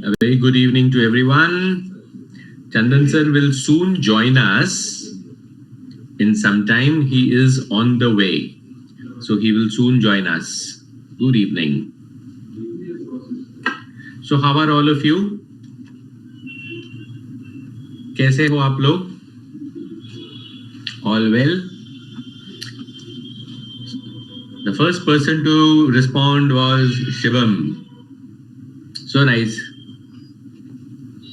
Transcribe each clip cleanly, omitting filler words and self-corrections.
A very good evening to everyone. Chandan sir will soon join us. In some time, he is on the way. So he will soon join us. Good evening. So how are all of you? कैसे हो आप लोग? All well? The first person to respond was Shivam. So nice.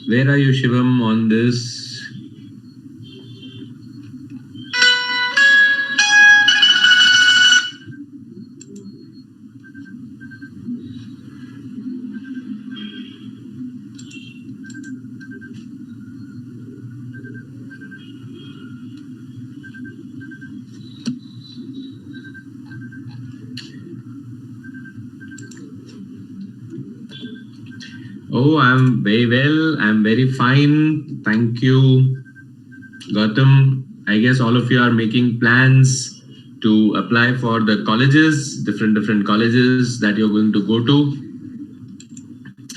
Where are you, Shivam, on this? Oh, I'm very well. I'm very fine. Thank you, Gautam. I guess all of you are making plans to apply for the colleges, different colleges that you're going to go to.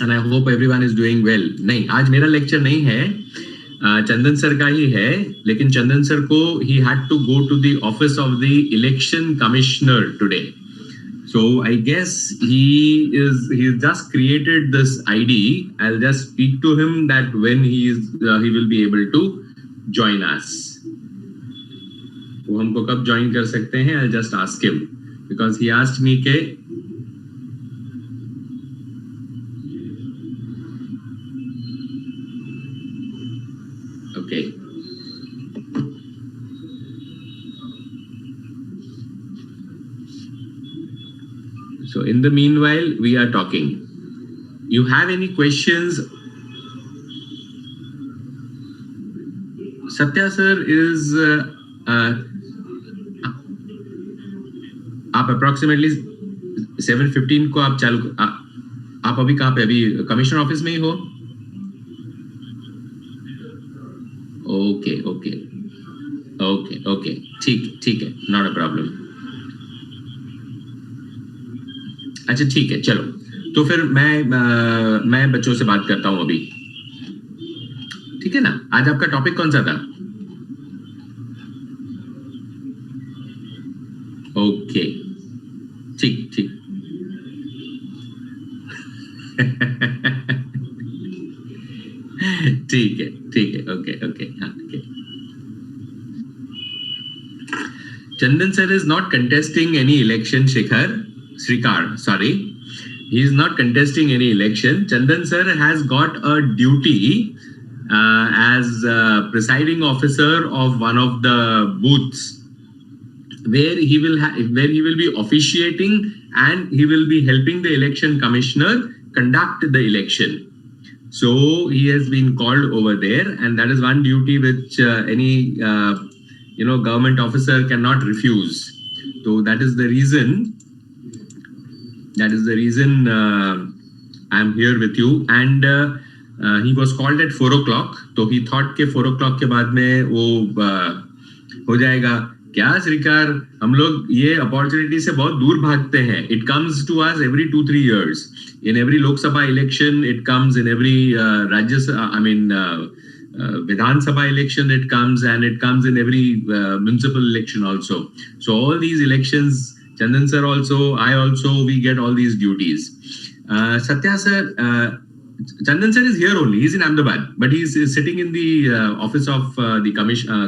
And I hope everyone is doing well. नहीं, आज मेरा lecture नहीं है, Chandan sir का ही है. लेकिन चंदन sir को he had to go to the office of the election commissioner today. So I guess he just created this ID. I'll just speak to him that when he will be able to join us. वो हमको कब join कर सकते हैं? I'll just ask him because he asked me के okay. So in the meanwhile, we are talking. You have any questions? Satya sir is आप approximately 7:15 को आप चालू आप अभी कहाँ पे? अभी कमिश्नर ऑफिस में ही हो? ओके ओके ओके ओके ठीक है, नॉट अ प्रॉब्लम. अच्छा ठीक है, चलो तो फिर मैं बच्चों से बात करता हूं अभी. ठीक है ना? आज आपका टॉपिक कौन सा था? ओके ठीक ठीक है ओके हाँ. Chandan sir is not contesting any election, Srikar, sorry. He is not contesting any election. Chandan sir has got a duty as presiding officer of one of the booths where he will be officiating and he will be helping the election commissioner conduct the election. So he has been called over there, and that is one duty which any government officer cannot refuse. So that is the reason I'm here with you. And he was called at 4 o'clock. So he thought के 4 o'clock के बाद में वो हो जाएगा. क्या श्रीकार, हम लोग ये अपॉर्चुनिटी से बहुत दूर भागते हैं. It comes to us every 2-3 years. In every Lok Sabha election, it comes. In every Vidhan Sabha election, it comes, and it comes in every municipal election also. So all these elections, Chandan sir also, I also, we get all these duties. Satya sir, Chandan sir is here only. He's in Ahmedabad, but he's sitting in the office of the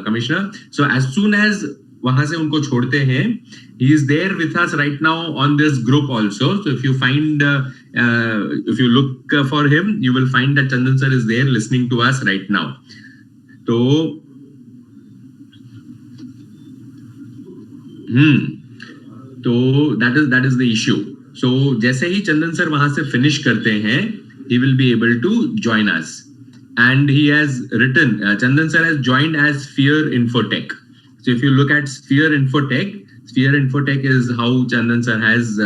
commissioner. So as soon as वहां से उनको छोड़ते हैं, he is there with us right now on this group also. So if you find, if you look for him, you will find that Chandan sir is there listening to us right now. So that is the issue. So जैसे ही चंदन sir वहां से finish करते हैं, he will be able to join us. And he has written, Chandan sir has joined as Sphere Infotech. So if you look at Sphere Infotech is how Chandan sir has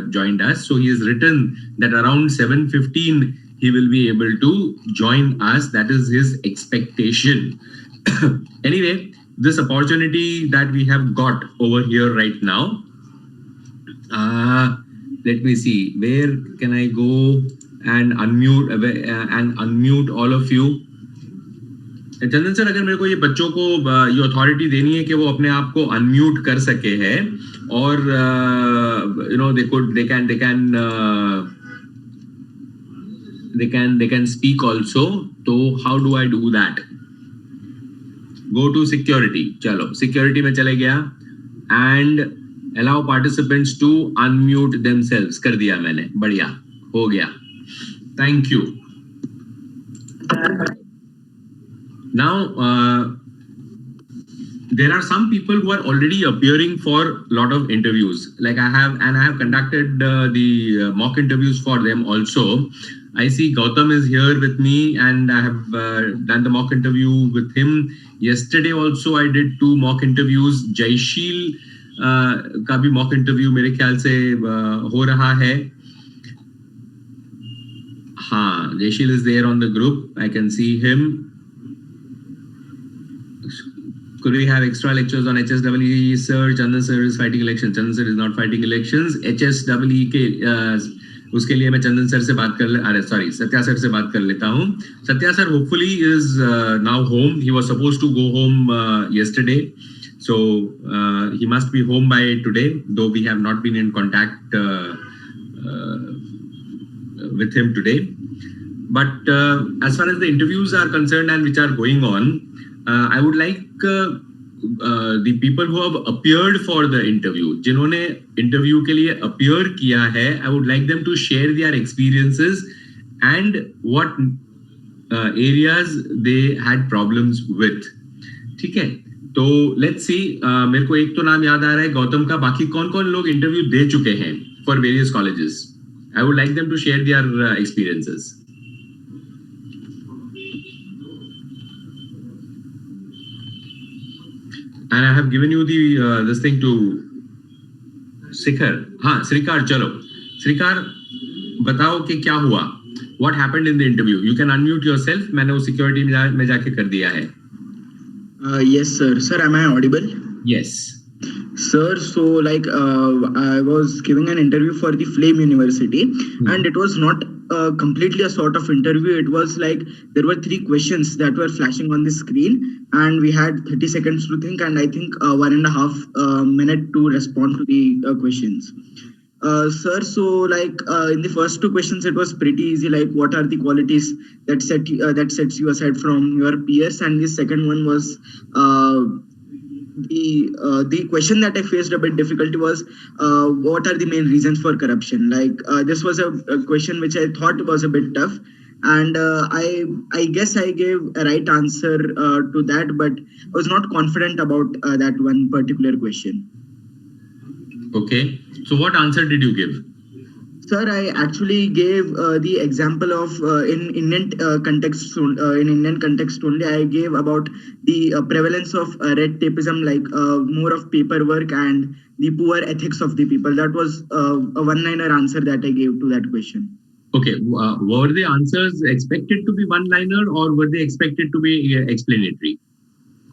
joined us. So he has written that around 7:15 he will be able to join us. That is his expectation. Anyway, this opportunity that we have got over here right now, Let me see. Where can I go and unmute all of you? Chandan sir, अगर मेरे को ये बच्चों को ये authority देनी है कि वो अपने आप को अनम्यूट कर सके है और they can speak also. तो how do I do that? Go to security. चलो security में चले गया and allow participants to unmute themselves. कर दिया मैंने, बढ़िया हो गया. Thank you. Now there are some people who are already appearing for a lot of interviews. Like I have conducted the mock interviews for them also. I see Gautam is here with me and I have done the mock interview with him. Yesterday also I did 2 mock interviews. Jaishil का भी mock interview मेरे ख्याल से हो रहा है. हाँ, Jaishil is there on the group. I can see him. Could we have extra lectures on HSEE, sir? Chandan sir is fighting elections. Chandan sir is not fighting elections. HSEE के उसके लिए मैं चंदन सर से बात कर Satya sir से बात कर लेता हूँ. Satya sir hopefully is now home. He was supposed to go home yesterday, so he must be home by today. Though we have not been in contact with him today. But as far as the interviews are concerned and which are going on, I would like the people who have appeared for the interview, जिन्होंने interview के लिए appear किया है, I would like them to share their experiences and what areas they had problems with. ठीक है, तो let's see. मेरे को एक तो नाम याद आ रहा है गौतम का. बाकी कौन-कौन लोग interview दे चुके हैं for various colleges? I would like them to share their experiences. And I have given you the this thing to Shikhar. हाँ, Srikar, चलो. Srikar, बताओ कि क्या हुआ? What happened in the interview? You can unmute yourself. मैंने वो security में जाके कर दिया है. Yes, sir. Sir, am I audible? Yes. Sir, so like I was giving an interview for the Flame University, and it was not completely a sort of interview. It was like there were 3 questions that were flashing on the screen, and we had 30 seconds to think, and I think 1.5 minute to respond to the questions. Sir, so like in the first 2 questions, it was pretty easy. Like, what are the qualities that sets you aside from your peers? And the second one was the question that I faced a bit difficulty was what are the main reasons for corruption? Like this was a question which I thought was a bit tough, and I guess I gave a right answer to that, but I was not confident about that one particular question. Okay, so what answer did you give? Sir, I actually gave the example of in Indian context. In Indian context only, I gave about the prevalence of red tapeism, like more of paperwork and the poor ethics of the people. That was a one-liner answer that I gave to that question. Okay, were the answers expected to be one-liner or were they expected to be explanatory?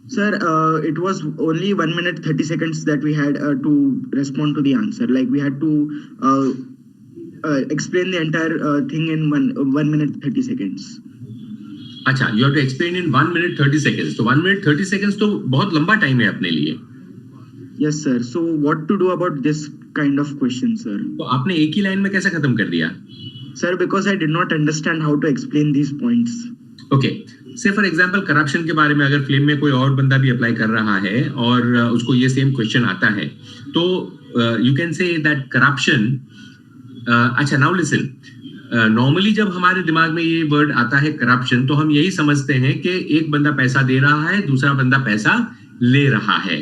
Sir, it was only 1 minute 30 seconds that we had to respond to the answer. Like we had to explain the entire thing in 1 minute 30 seconds. अच्छा, you have to explain in 1 minute 30 seconds. तो 1 minute 30 seconds तो बहुत लंबा time है अपने लिए. Yes, sir. So what to do about this kind of question, sir? तो आपने एक ही लाइन में कैसे खत्म कर दिया? Sir, because I did not understand how to explain these points. Okay. Say for example, corruption के बारे में अगर फ्लेम में कोई और बंदा भी अप्लाई कर रहा है और उसको ये सेम क्वेश्चन आता है, तो you can say that corruption. अच्छा, now listen. नॉर्मली जब हमारे दिमाग में ये वर्ड आता है करप्शन, तो हम यही समझते हैं कि एक बंदा पैसा दे रहा है, दूसरा बंदा पैसा ले रहा है,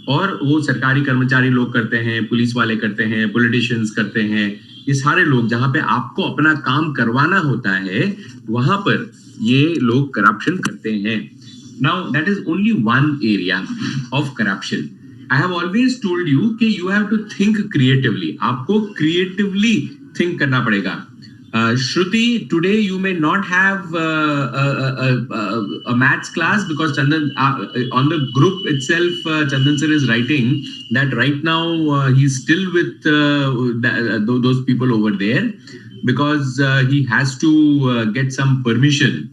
और वो सरकारी कर्मचारी लोग करते हैं, पुलिस वाले करते हैं, पॉलिटिशियंस करते हैं. ये सारे लोग जहां पे आपको अपना काम करवाना होता है, वहां पर ये लोग करप्शन करते हैं. Now that is only one area of corruption. I have always told you कि you have to think creatively. आपको क्रिएटिवली थिंक करना पड़ेगा. Shruti, today you may not have a maths class because Chandan, on the group itself, Chandan sir is writing that right now he's still with those people over there because he has to get some permission.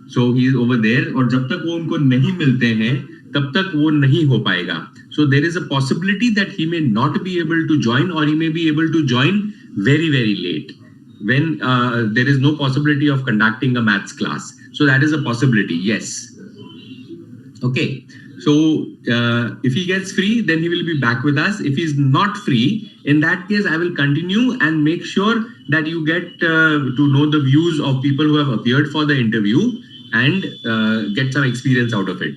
So he is over there और जब तक वो उनको नहीं मिलते हैं तब तक वो नहीं हो पाएगा. So there is a possibility that he may not be able to join or he may be able to join very, very late when there is no possibility of conducting a maths class. So that is a possibility, yes. Okay. So if he gets free, then he will be back with us. If he's not free, in that case, I will continue and make sure that you get to know the views of people who have appeared for the interview and get some experience out of it.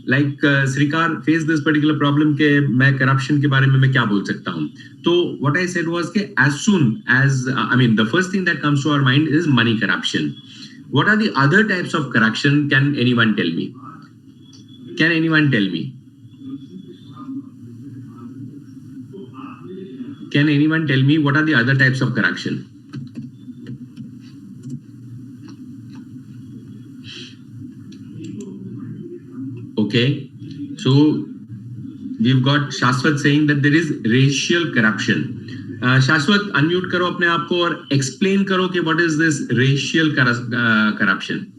Like Srikar faced this particular problem के मैं corruption के बारे में मैं क्या बोल सकता हूँ. तो what I said was कि as soon as I mean the first thing that comes to our mind is money corruption. What are the other types of corruption? Can anyone tell me? Can anyone tell me? Can anyone tell me what are the other types of corruption? Okay, so we've got Shashwat saying that there is racial corruption. Shashwat, unmute करो अपने आप को और explain करो कि what is this racial corruption?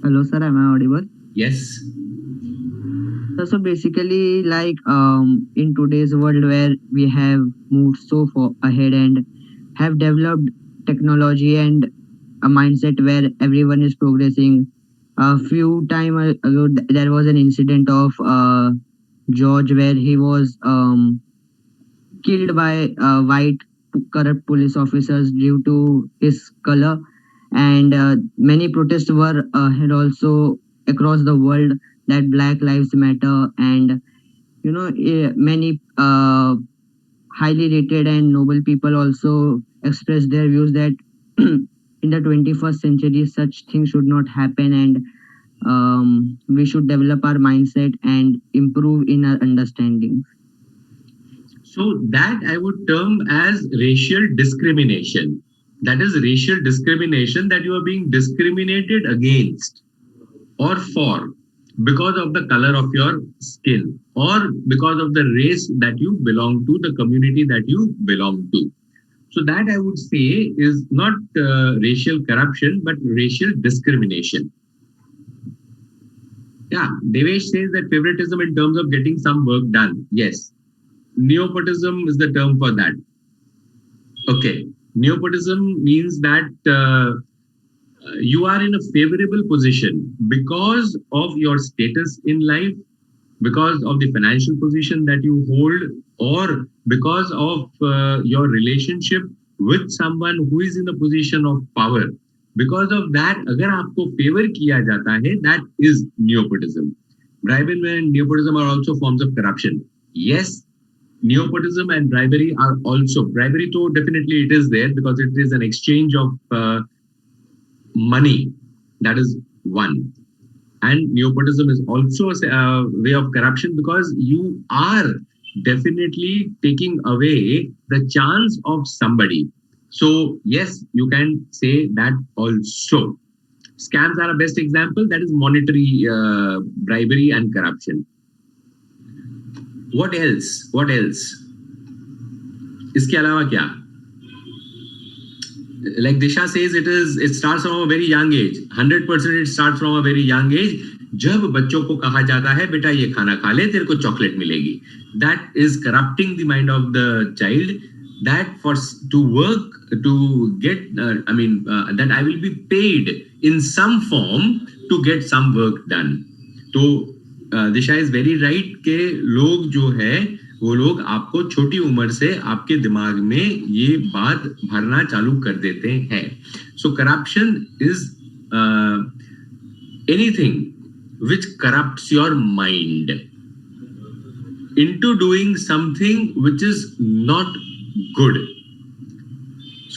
Hello, sir. Am I audible? Yes. So basically, like in today's world where we have moved so far ahead and have developed technology and a mindset where everyone is progressing. A few time ago, there was an incident of George where he was killed by white corrupt police officers due to his color, and many protests were held also across the world that Black Lives Matter, and many highly rated and noble people also expressed their views that in the 21st century such things should not happen, and we should develop our mindset and improve in our understanding. So that I would term as racial discrimination. That is racial discrimination, that you are being discriminated against or for because of the color of your skin or because of the race that you belong to, the community that you belong to. So that I would say is not racial corruption, but racial discrimination. Yeah, Devesh says that favoritism in terms of getting some work done. Yes, nepotism is the term for that. Okay, nepotism means that you are in a favorable position because of your status in life, because of the financial position that you hold, or because of your relationship with someone who is in a position of power. Because of that, अगर आपको favor किया जाता है, that is nepotism. Bribery and nepotism are also forms of corruption. Yes, nepotism and bribery are also, bribery though definitely it is there because it is an exchange of money. That is one. And nepotism is also a way of corruption because you are definitely taking away the chance of somebody. So yes, you can say that also. Scams are a best example. That is monetary bribery and corruption. What else? What else? इसके अलावा क्या? Like Disha says, it starts from a very young age. 100% it starts from a very young age. जब बच्चों को कहा जाता है बेटा ये खाना खा ले तेरे को चॉकलेट मिलेगी. That is corrupting the mind of the child. That to work to get that I will be paid in some form to get some work done. तो Disha is very right कि लोग जो है वो लोग आपको छोटी उम्र से आपके दिमाग में ये बात भरना चालू कर देते हैं. So corruption is anything which corrupts your mind into doing something which is not good.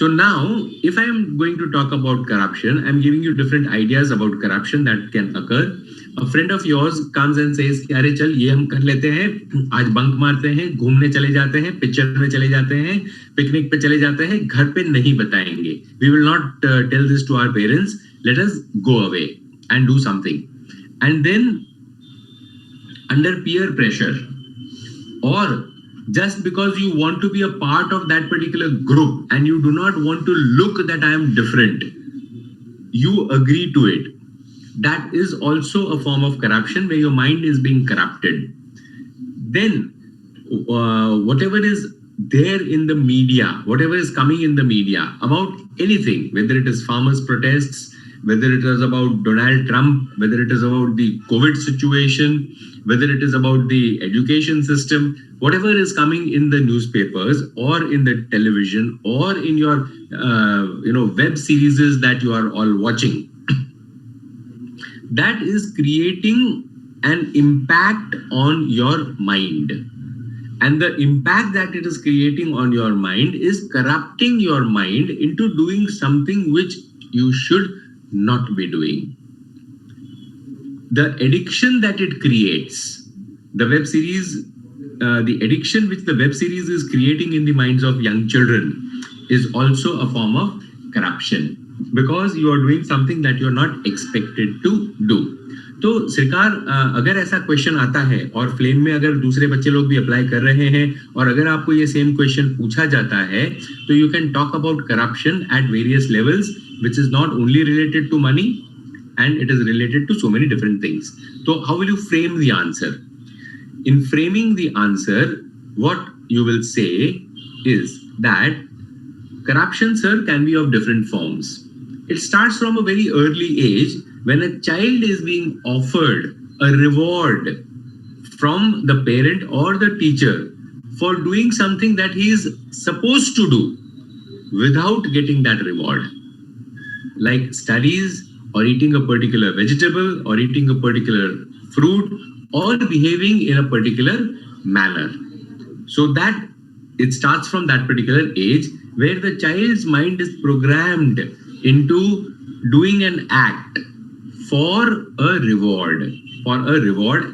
So now, if I am going to talk about corruption, I'm giving you different ideas about corruption that can occur. A friend of yours comes and says, अरे चल ये हम कर लेते हैं, आज bunk मारते हैं, घूमने चले जाते हैं, पिक्चर में चले जाते हैं, पिकनिक पे चले जाते हैं, घर पे नहीं बताएंगे. We will not tell this to our parents. Let us go away and do something. And then under peer pressure, or just because you want to be a part of that particular group and you do not want to look that I am different, you agree to it. That is also a form of corruption where your mind is being corrupted. Then whatever is there in the media, whatever is coming in the media about anything, whether it is farmers' protests, whether it is about Donald Trump, whether it is about the COVID situation, whether it is about the education system, whatever is coming in the newspapers or in the television or in your web series that you are all watching, that is creating an impact on your mind. And the impact that it is creating on your mind is corrupting your mind into doing something which you should not be doing. The addiction that it creates, the web series, the addiction which the web series is creating in the minds of young children is also a form of corruption, because you are doing something that you are not expected to do. तो सरकार, अगर ऐसा question आता है और flame में अगर दूसरे बच्चे लोग भी अप्लाई कर रहे हैं और अगर आपको ये सेम क्वेश्चन पूछा जाता है, तो you can talk about corruption at various levels, which is not only related to money, and it is related to so many different things. So how will you frame the answer? In framing the answer, what you will say is that corruption, sir, can be of different forms. It starts from a very early age when a child is being offered a reward from the parent or the teacher for doing something that he is supposed to do without getting that reward. Like studies, or eating a particular vegetable, or eating a particular fruit, or behaving in a particular manner. So that it starts from that particular age where the child's mind is programmed into doing an act for a reward,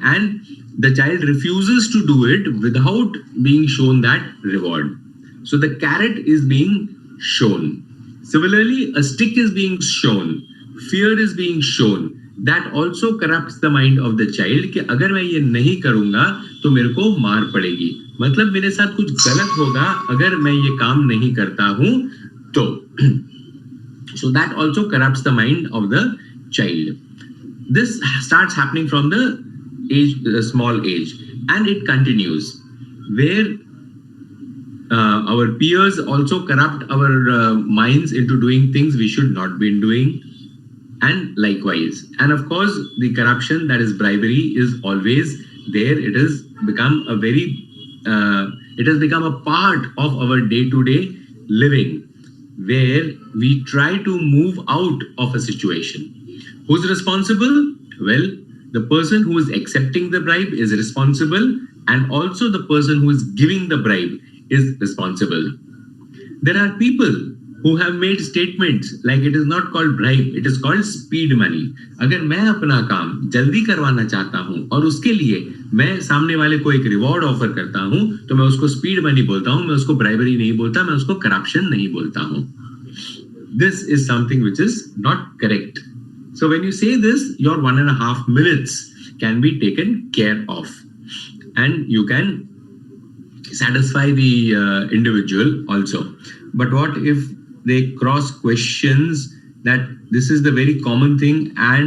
and the child refuses to do it without being shown that reward. So the carrot is being shown. Similarly, a stick is being shown, fear is being shown. That also corrupts the mind of the child कि अगर मैं ये नहीं करूंगा तो मेरे को मार पड़ेगी, मतलब मेरे साथ कुछ गलत होगा अगर मैं ये काम नहीं करता हूं तो. So that also corrupts the mind of the child. This starts happening from the small age, and it continues where our peers also corrupt our minds into doing things we should not be doing, and likewise. And of course, the corruption that is bribery is always there. It has become a part of our day-to-day living, where we try to move out of a situation. Who's responsible? Well, the person who is accepting the bribe is responsible, and also the person who is giving the bribe is responsible. There are people who have made statements like it is not called bribe, it is called speed money. अगर मैं अपना काम जल्दी करवाना चाहता हूं और उसके लिए मैं सामने वाले को एक रिवॉर्ड ऑफर करता हूं, तो मैं उसको स्पीड मनी बोलता हूं, मैं उसको ब्राइबरी नहीं बोलता, मैं उसको करप्शन नहीं बोलता हूं. This is something which is not correct. So when you say this, your 1.5 minutes can be taken care of, and you can satisfy the individual also. But what if they cross questions that this is the very common thing and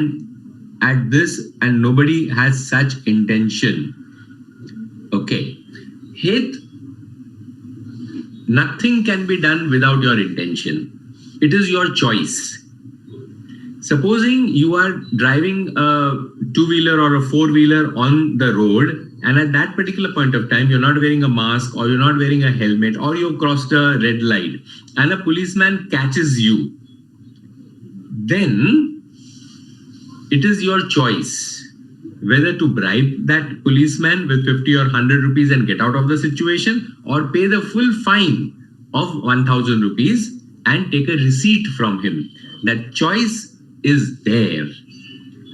at this, and nobody has such intention? Okay. Hate, nothing can be done without your intention. It is your choice. Supposing you are driving a two-wheeler or a four-wheeler on the road, and at that particular point of time, you're not wearing a mask, or you're not wearing a helmet, or you've crossed a red light, and a policeman catches you, then it is your choice whether to bribe that policeman with 50 or 100 rupees and get out of the situation, or pay the full fine of 1000 rupees and take a receipt from him. That choice is there.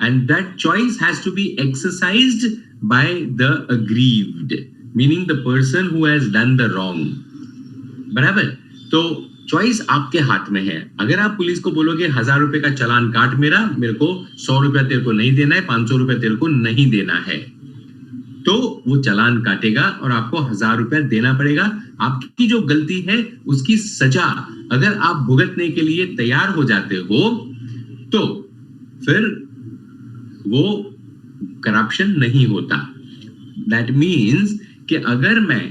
And that choice has to be exercised by the aggrieved, meaning the person who has done the wrong. बराबर? तो choice आपके हाथ में है. अगर आप police को बोलोगे 1000 रुपए का चालान काट मेरे को 100 रुपया तेरे को नहीं देना है, 500 रुपया तेरे को नहीं देना है, तो वो चालान काटेगा और आपको 1000 रुपया देना पड़ेगा. आपकी जो गलती है उसकी सजा अगर आप भुगतने के लिए तैयार हो जाते हो तो फिर वो करप्शन नहीं होता. दैट मीन्स कि अगर मैं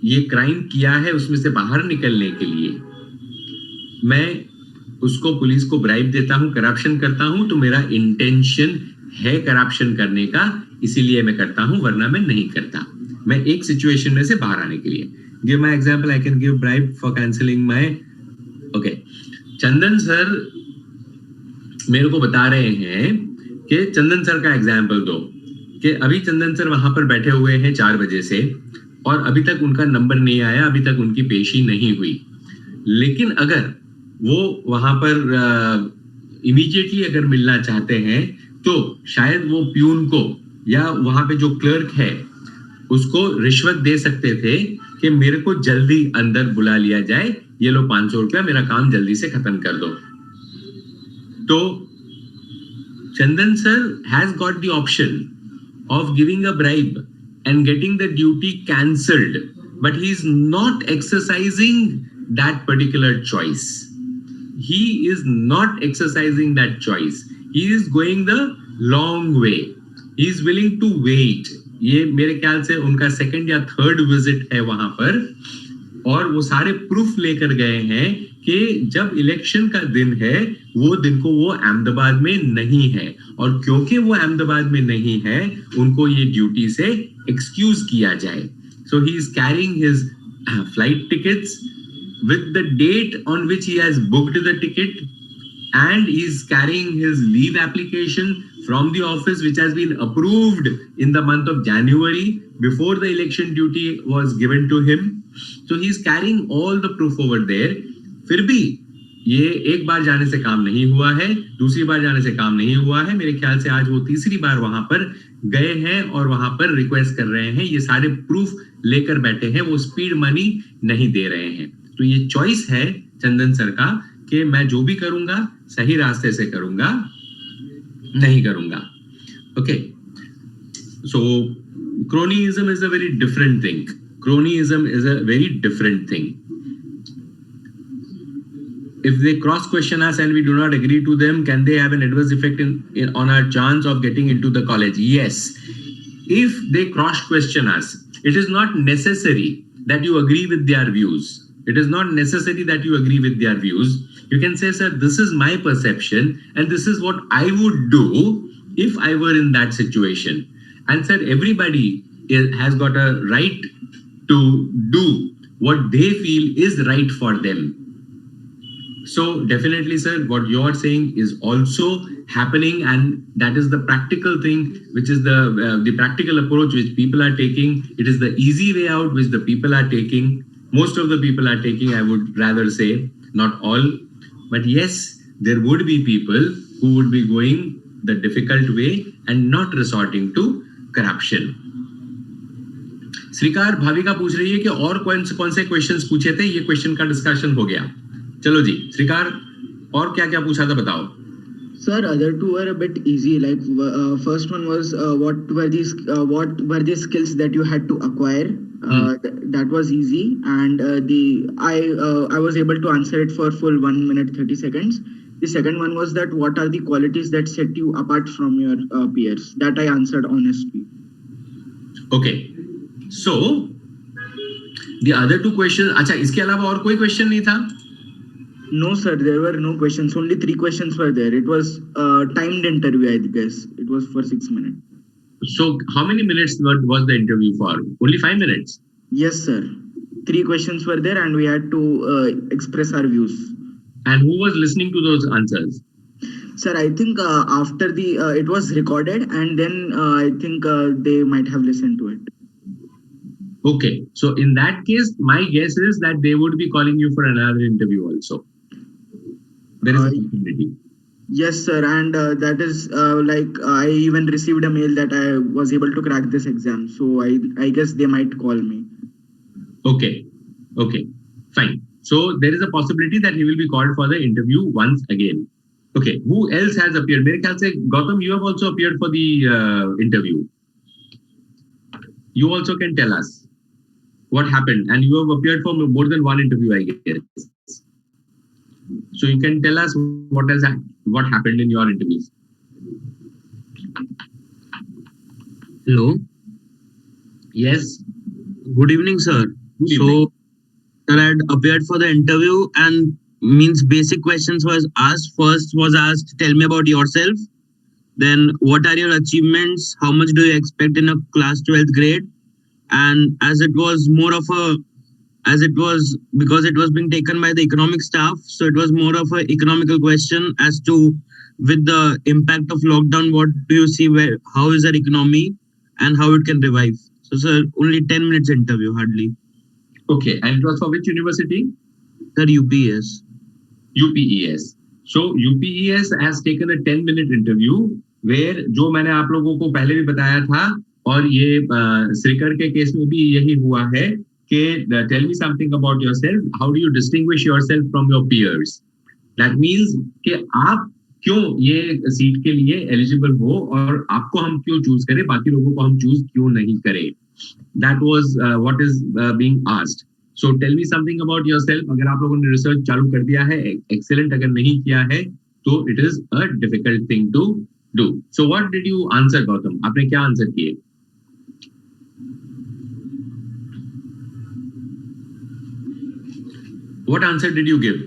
ये क्राइम किया है उसमें से बाहर निकलने के लिए मैं उसको पुलिस को ब्राइब देता हूं, करप्शन करता हूं, तो मेरा इंटेंशन है करप्शन करने का, इसीलिए मैं करता हूं, वरना मैं नहीं करता. मैं एक सिचुएशन में से बाहर आने के लिए. Give my example, I can give bribe for cancelling my. Okay, Chandan sir मेरे को बता रहे हैं कि चंदन सर का एग्जांपल दो कि अभी चंदन सर वहां पर बैठे हुए हैं 4 बजे से और अभी तक उनका नंबर नहीं आया, अभी तक उनकी पेशी नहीं हुई. लेकिन अगर वो वहां पर इमीडिएटली अगर मिलना चाहते हैं तो शायद वो प्यून को या वहां पे जो क्लर्क है उसको रिश्वत दे सकते थे कि मेरे को जल्दी अंदर बुला लिया जाए, ये लो 500 रुपया, मेरा काम जल्दी से खत्म कर दो. तो Chandan sir has got the option of giving a bribe and getting the duty cancelled, but he is not exercising that particular choice. He is not exercising that choice. He is going the long way. He is willing to wait. ये मेरे ख्याल से उनका second या third visit है वहां पर, और वो सारे प्रूफ लेकर गए हैं कि जब इलेक्शन का दिन है वो दिन को वो अहमदाबाद में नहीं है, और क्योंकि वो अहमदाबाद में नहीं है उनको ये ड्यूटी से एक्सक्यूज किया जाए. So he is carrying his flight tickets with the date on which he has booked the ticket, and he is carrying his leave application from the office which has been approved in the month of January before the election duty was given to him. So he is carrying all the proof over there. फिर भी ये एक बार जाने से काम नहीं हुआ है, दूसरी बार जाने से काम नहीं हुआ है. मेरे ख्याल से आज वो तीसरी बार वहां पर गए हैं और वहां पर रिक्वेस्ट कर रहे हैं. ये सारे प्रूफ लेकर बैठे हैं, वो स्पीड मनी नहीं दे रहे हैं. तो ये चॉइस है चंदन सर का कि मैं जो भी करूंगा सही रास्ते से करूंगा, नहीं करूंगा. Okay, so cronyism is a very different thing. Cronyism is a very different thing. If they cross question us and we do not agree to them, can they have an adverse effect on our chance of getting into the college? Yes. If they cross question us, it is not necessary that you agree with their views. It is not necessary that you agree with their views. You can say, sir, this is my perception and this is what I would do if I were in that situation. And sir, everybody has got a right to do what they feel is right for them. So definitely, sir, what you are saying is also happening, and that is the practical thing, which is the practical approach which people are taking. It is the easy way out which the people are taking. Most of the people are taking, I would rather say, not all. But yes, there would be people who would be going the difficult way and not resorting to corruption. श्रीकार Bhavika पूछ रही है कि और कौन से questions पूछे थे. ये क्वेश्चन का डिस्कशन हो गया. चलो जी श्रीकार, और क्या क्या पूछा था बताओ. Sir, other two were a bit easy. Like first one was what were the skills that you had to acquire? That was easy, and I was able to answer it for full 1 minute 30 seconds. The second one was that what are the qualities that set you apart from your peers? That I answered honestly. Okay, so the other two questions. अच्छा, इसके अलावा और कोई question नहीं था? No, sir, there were no questions. Only 3 questions were there. It was timed interview, I guess. It was for 6 minutes. So, how many minutes was the interview for? Only 5 minutes? Yes, sir. 3 questions were there, and we had to express our views. And who was listening to those answers? Sir, I think after it was recorded, and then I think they might have listened to it. Okay, so in that case, my guess is that they would be calling you for another interview also. There is a Uh, possibility. yes, sir, and that is I even received a mail that I was able to crack this exam. So I guess they might call me. Okay, okay, fine. So there is a possibility that he will be called for the interview once again. Okay, who else has appeared? मेरे ख्याल से Gautam, you have also appeared for the interview. You also can tell us what happened, and you have appeared for more than one interview, I guess. So you can tell us what happened in your interviews. Hello. Yes. Good evening, sir. Good evening. So, sir, I had appeared for the interview and means basic questions was asked. First was asked, tell me about yourself. Then, what are your achievements? How much do you expect in a class 12th grade? And as it was more of a, as it was because it was being taken by the economic staff, so it was more of a economical question as to with the impact of lockdown, what do you see where how is our economy and how it can revive? So, sir, only 10 minutes interview, hardly. Okay, and it was for which university? Sir, UPS. UPES. So UPES has taken a 10-minute interview where जो मैंने आप लोगों को पहले भी बताया था और ये श्रीकर के केस में भी यही हुआ है कि tell me something about yourself. How do you distinguish yourself from your peers? That means कि आप क्यों ये सीट के लिए एलिजिबल हो और आपको हम क्यों चूज करें, बाकी लोगों को हम चूज क्यों नहीं करें. That was what is being asked. So tell me something about yourself. अगर आप लोगों ने रिसर्च चालू कर दिया है, excellent. अगर नहीं किया है, तो it is a difficult thing to do. So what did you answer, Gautam? आपने क्या आंसर किए? What answer did you give?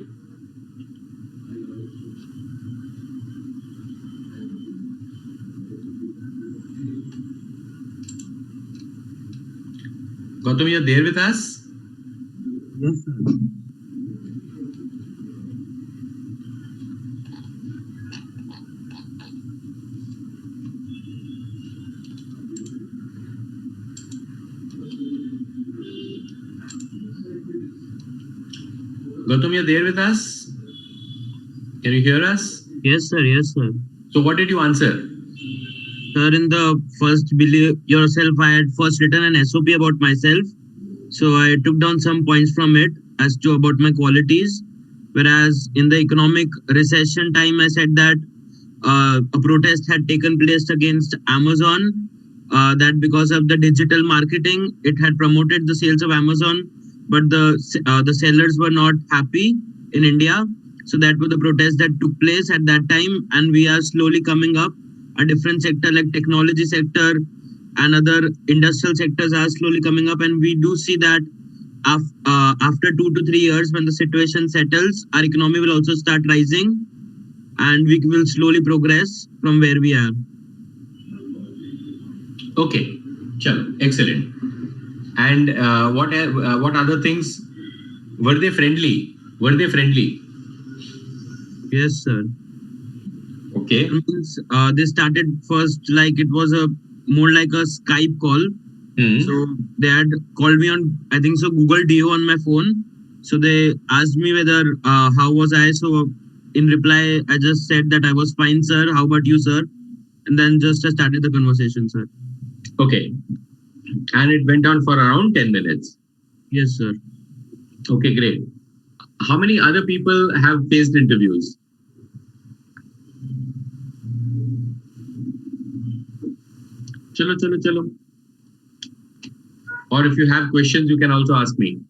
Gautam, you're there with us? Yes, sir. Gautam, you're there with us? Can you hear us? Yes, sir. Yes, sir. So what did you answer? Sir, in the first believe yourself, I had first written an SOP about myself. So I took down some points from it as to about my qualities. Whereas in the economic recession time, I said that a protest had taken place against Amazon. That because of the digital marketing, it had promoted the sales of Amazon, but the sellers were not happy in India. So that was the protest that took place at that time, and we are slowly coming up. A different sector like technology sector and other industrial sectors are slowly coming up, and we do see that after 2 to 3 years, when the situation settles, our economy will also start rising, and we will slowly progress from where we are. Okay, chalo, excellent. And what other things? Were they friendly? Were they friendly? Yes, sir. Okay. Means, they started first like it was a more like a Skype call. So they had called me on, I think so, Google Duo on my phone. So they asked me whether how was I. So in reply, I just said that I was fine, sir. How about you, sir? And then just I started the conversation, sir. Okay. And it went on for around 10 minutes. Yes, sir. Okay, great. How many other people have faced interviews? Chalo. Or if you have questions, you can also ask me.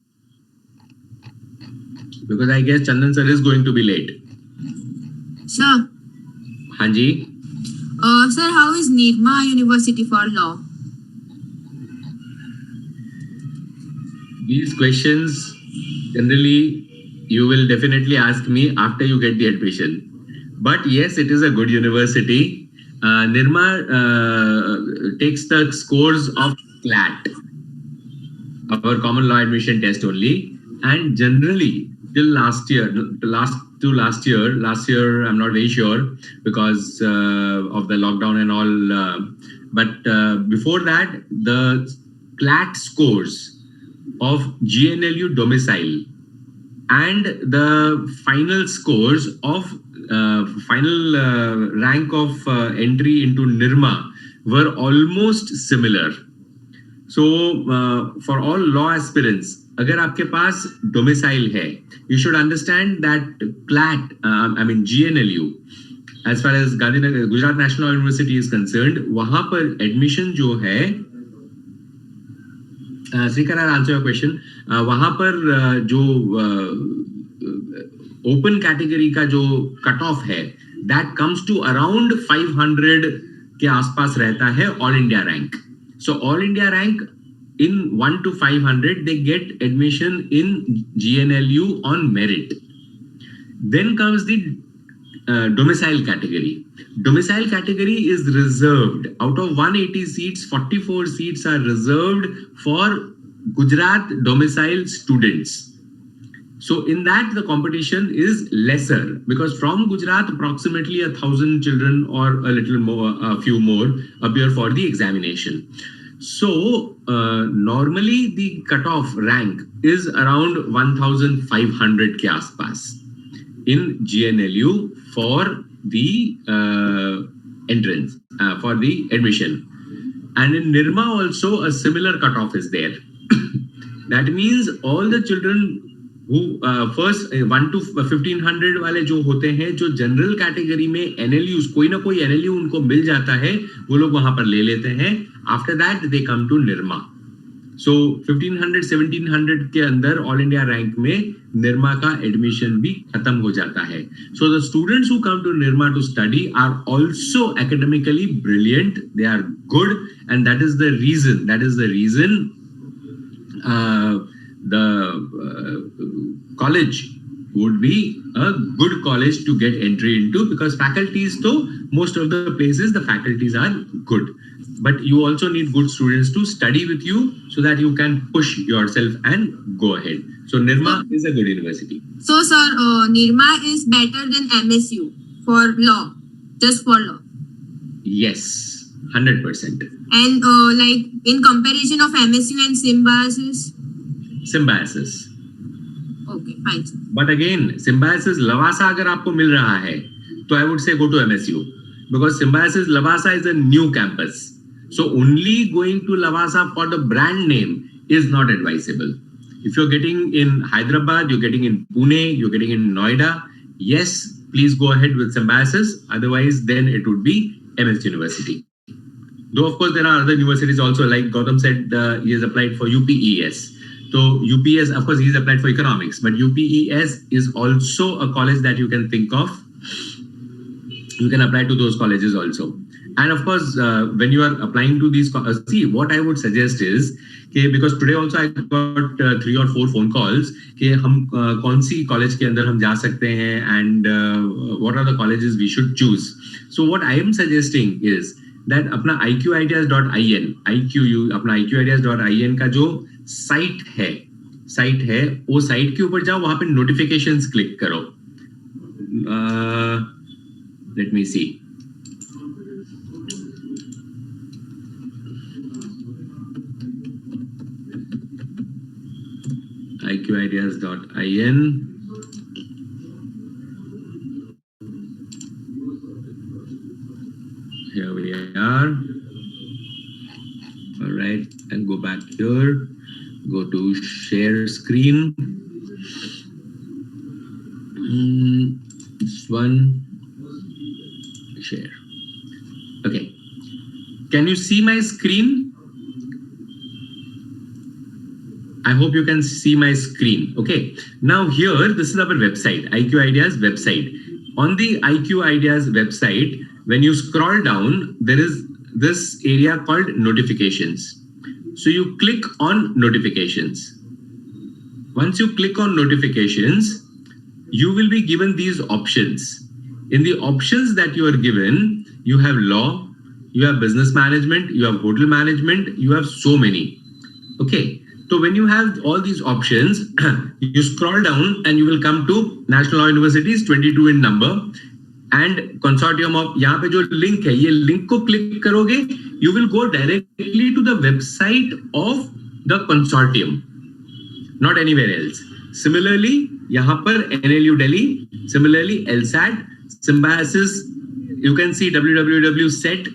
Because I guess Chandan sir is going to be late. Sir, Hanji? sir, how is Nirma University for Law? These questions, generally, you will definitely ask me after you get the admission. But yes, it is a good university. Nirma takes the scores of CLAT, our common law admission test only. And generally, till last year, last year, I'm not very sure because of the lockdown and all. But before that, the CLAT scores of GNLU domicile and the final scores of final rank of entry into NIRMA were almost similar. So for all law aspirants, अगर आपके पास domicile है, you should understand that GNLU, as far as Gandhinagar Gujarat National University is concerned, वहाँ पर admission जो है, Srikar, I'll answer your question. वहाँ पर जो open category का जो cut off है, that comes to around 500 के आसपास रहता है all India rank. So all India rank in 1 to 500, they get admission in GNLU on merit. Then comes the domicile category. Domicile category is reserved. Out of 180 seats, 44 seats are reserved for Gujarat domicile students. So in that, the competition is lesser because from Gujarat, approximately 1,000 children or a little more, a few more appear for the examination. So normally the cutoff rank is around 1,500 ke aaspaas in GNLU for the entrance, for the admission. And in NIRMA also a similar cutoff is there. That means all the children who first 1 to 1500 वाले जो होते हैं, जो general category में NLUs, कोई ना कोई NLU उनको मिल जाता है, वो लोग वहां पर ले लेते हैं. After that they come to NIRMA. So 1500 1700 के अंदर ऑल इंडिया रैंक में NIRMA का एडमिशन भी खत्म हो जाता है. So the students who come to NIRMA to study are also academically brilliant. They are good, and that is the reason. The college would be a good college to get entry into, because faculties, though most of the places the faculties are good, but you also need good students to study with you so that you can push yourself and go ahead. So NIRMA is a good university. So sir, NIRMA is better than MSU for law, just for law. Yes, 100%. And like in comparison of MSU and Symbiosis. Symbiosis. Okay, fine. But again, Symbiosis Lavasa अगर आपको मिल रहा है, तो I would say go to MSU, because Symbiosis Lavasa is a new campus. So only going to Lavasa for the brand name is not advisable. If you're getting in Hyderabad, you're getting in Pune, you're getting in Noida, yes, please go ahead with Symbiosis. Otherwise, then it would be MS University. Though of course there are other universities also, like Gautam said, he has applied for UPES. So UPES, of course, he's applied for economics, but UPES is also a college that you can think of. You can apply to those colleges also. And of course, when you are applying to these, see, what I would suggest is, okay, because today also I got 3 or 4 phone calls, कि हम कौन सी college के अंदर हम जा सकते हैं, and what are the colleges we should choose. So what I am suggesting is that अपना iqideas.in, अपना iqideas.in का जो साइट है, वो साइट के ऊपर जाओ, वहां पे नोटिफिकेशंस क्लिक करो. Let me see. iqideas.in. Here we are. All right, and go back here. Go to share screen. This one. Share. Okay. Can you see my screen? I hope you can see my screen. Okay. Now here, this is our website, IQ Ideas website. On the IQ Ideas website, when you scroll down, there is this area called notifications. So you click on notifications. Once you click on notifications, you will be given these options. In the options that you are given, you have law, you have business management, you have hotel management, you have so many. Okay. So when you have all these options, you scroll down and you will come to National Law Universities, 22 in number, and consortium of, यहाँ पे जो link है, ये link को click करोगे, you will go directly to the website of the consortium. not anywhere else. Similarly, यहाँ पर NLU Delhi, similarly LSAT, Symbiosis, you can see www set,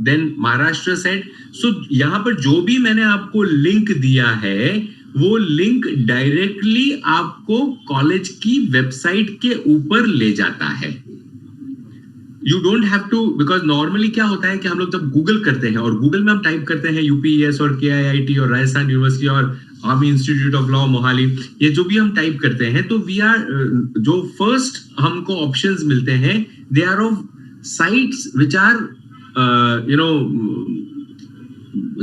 then Maharashtra set. So यहाँ पर जो भी मैंने आपको लिंक दिया है वो लिंक डायरेक्टली आपको कॉलेज की वेबसाइट के ऊपर ले जाता है. You don't have to, because normally क्या होता है कि हम लोग जब गूगल करते हैं और गूगल में हम टाइप करते हैं UPES और KIIT और राजस्थान यूनिवर्सिटी और army institute of law Mohali, ये जो भी हम टाइप करते हैं तो वी आर जो फर्स्ट हमको ऑप्शंस मिलते हैं they are of sites which are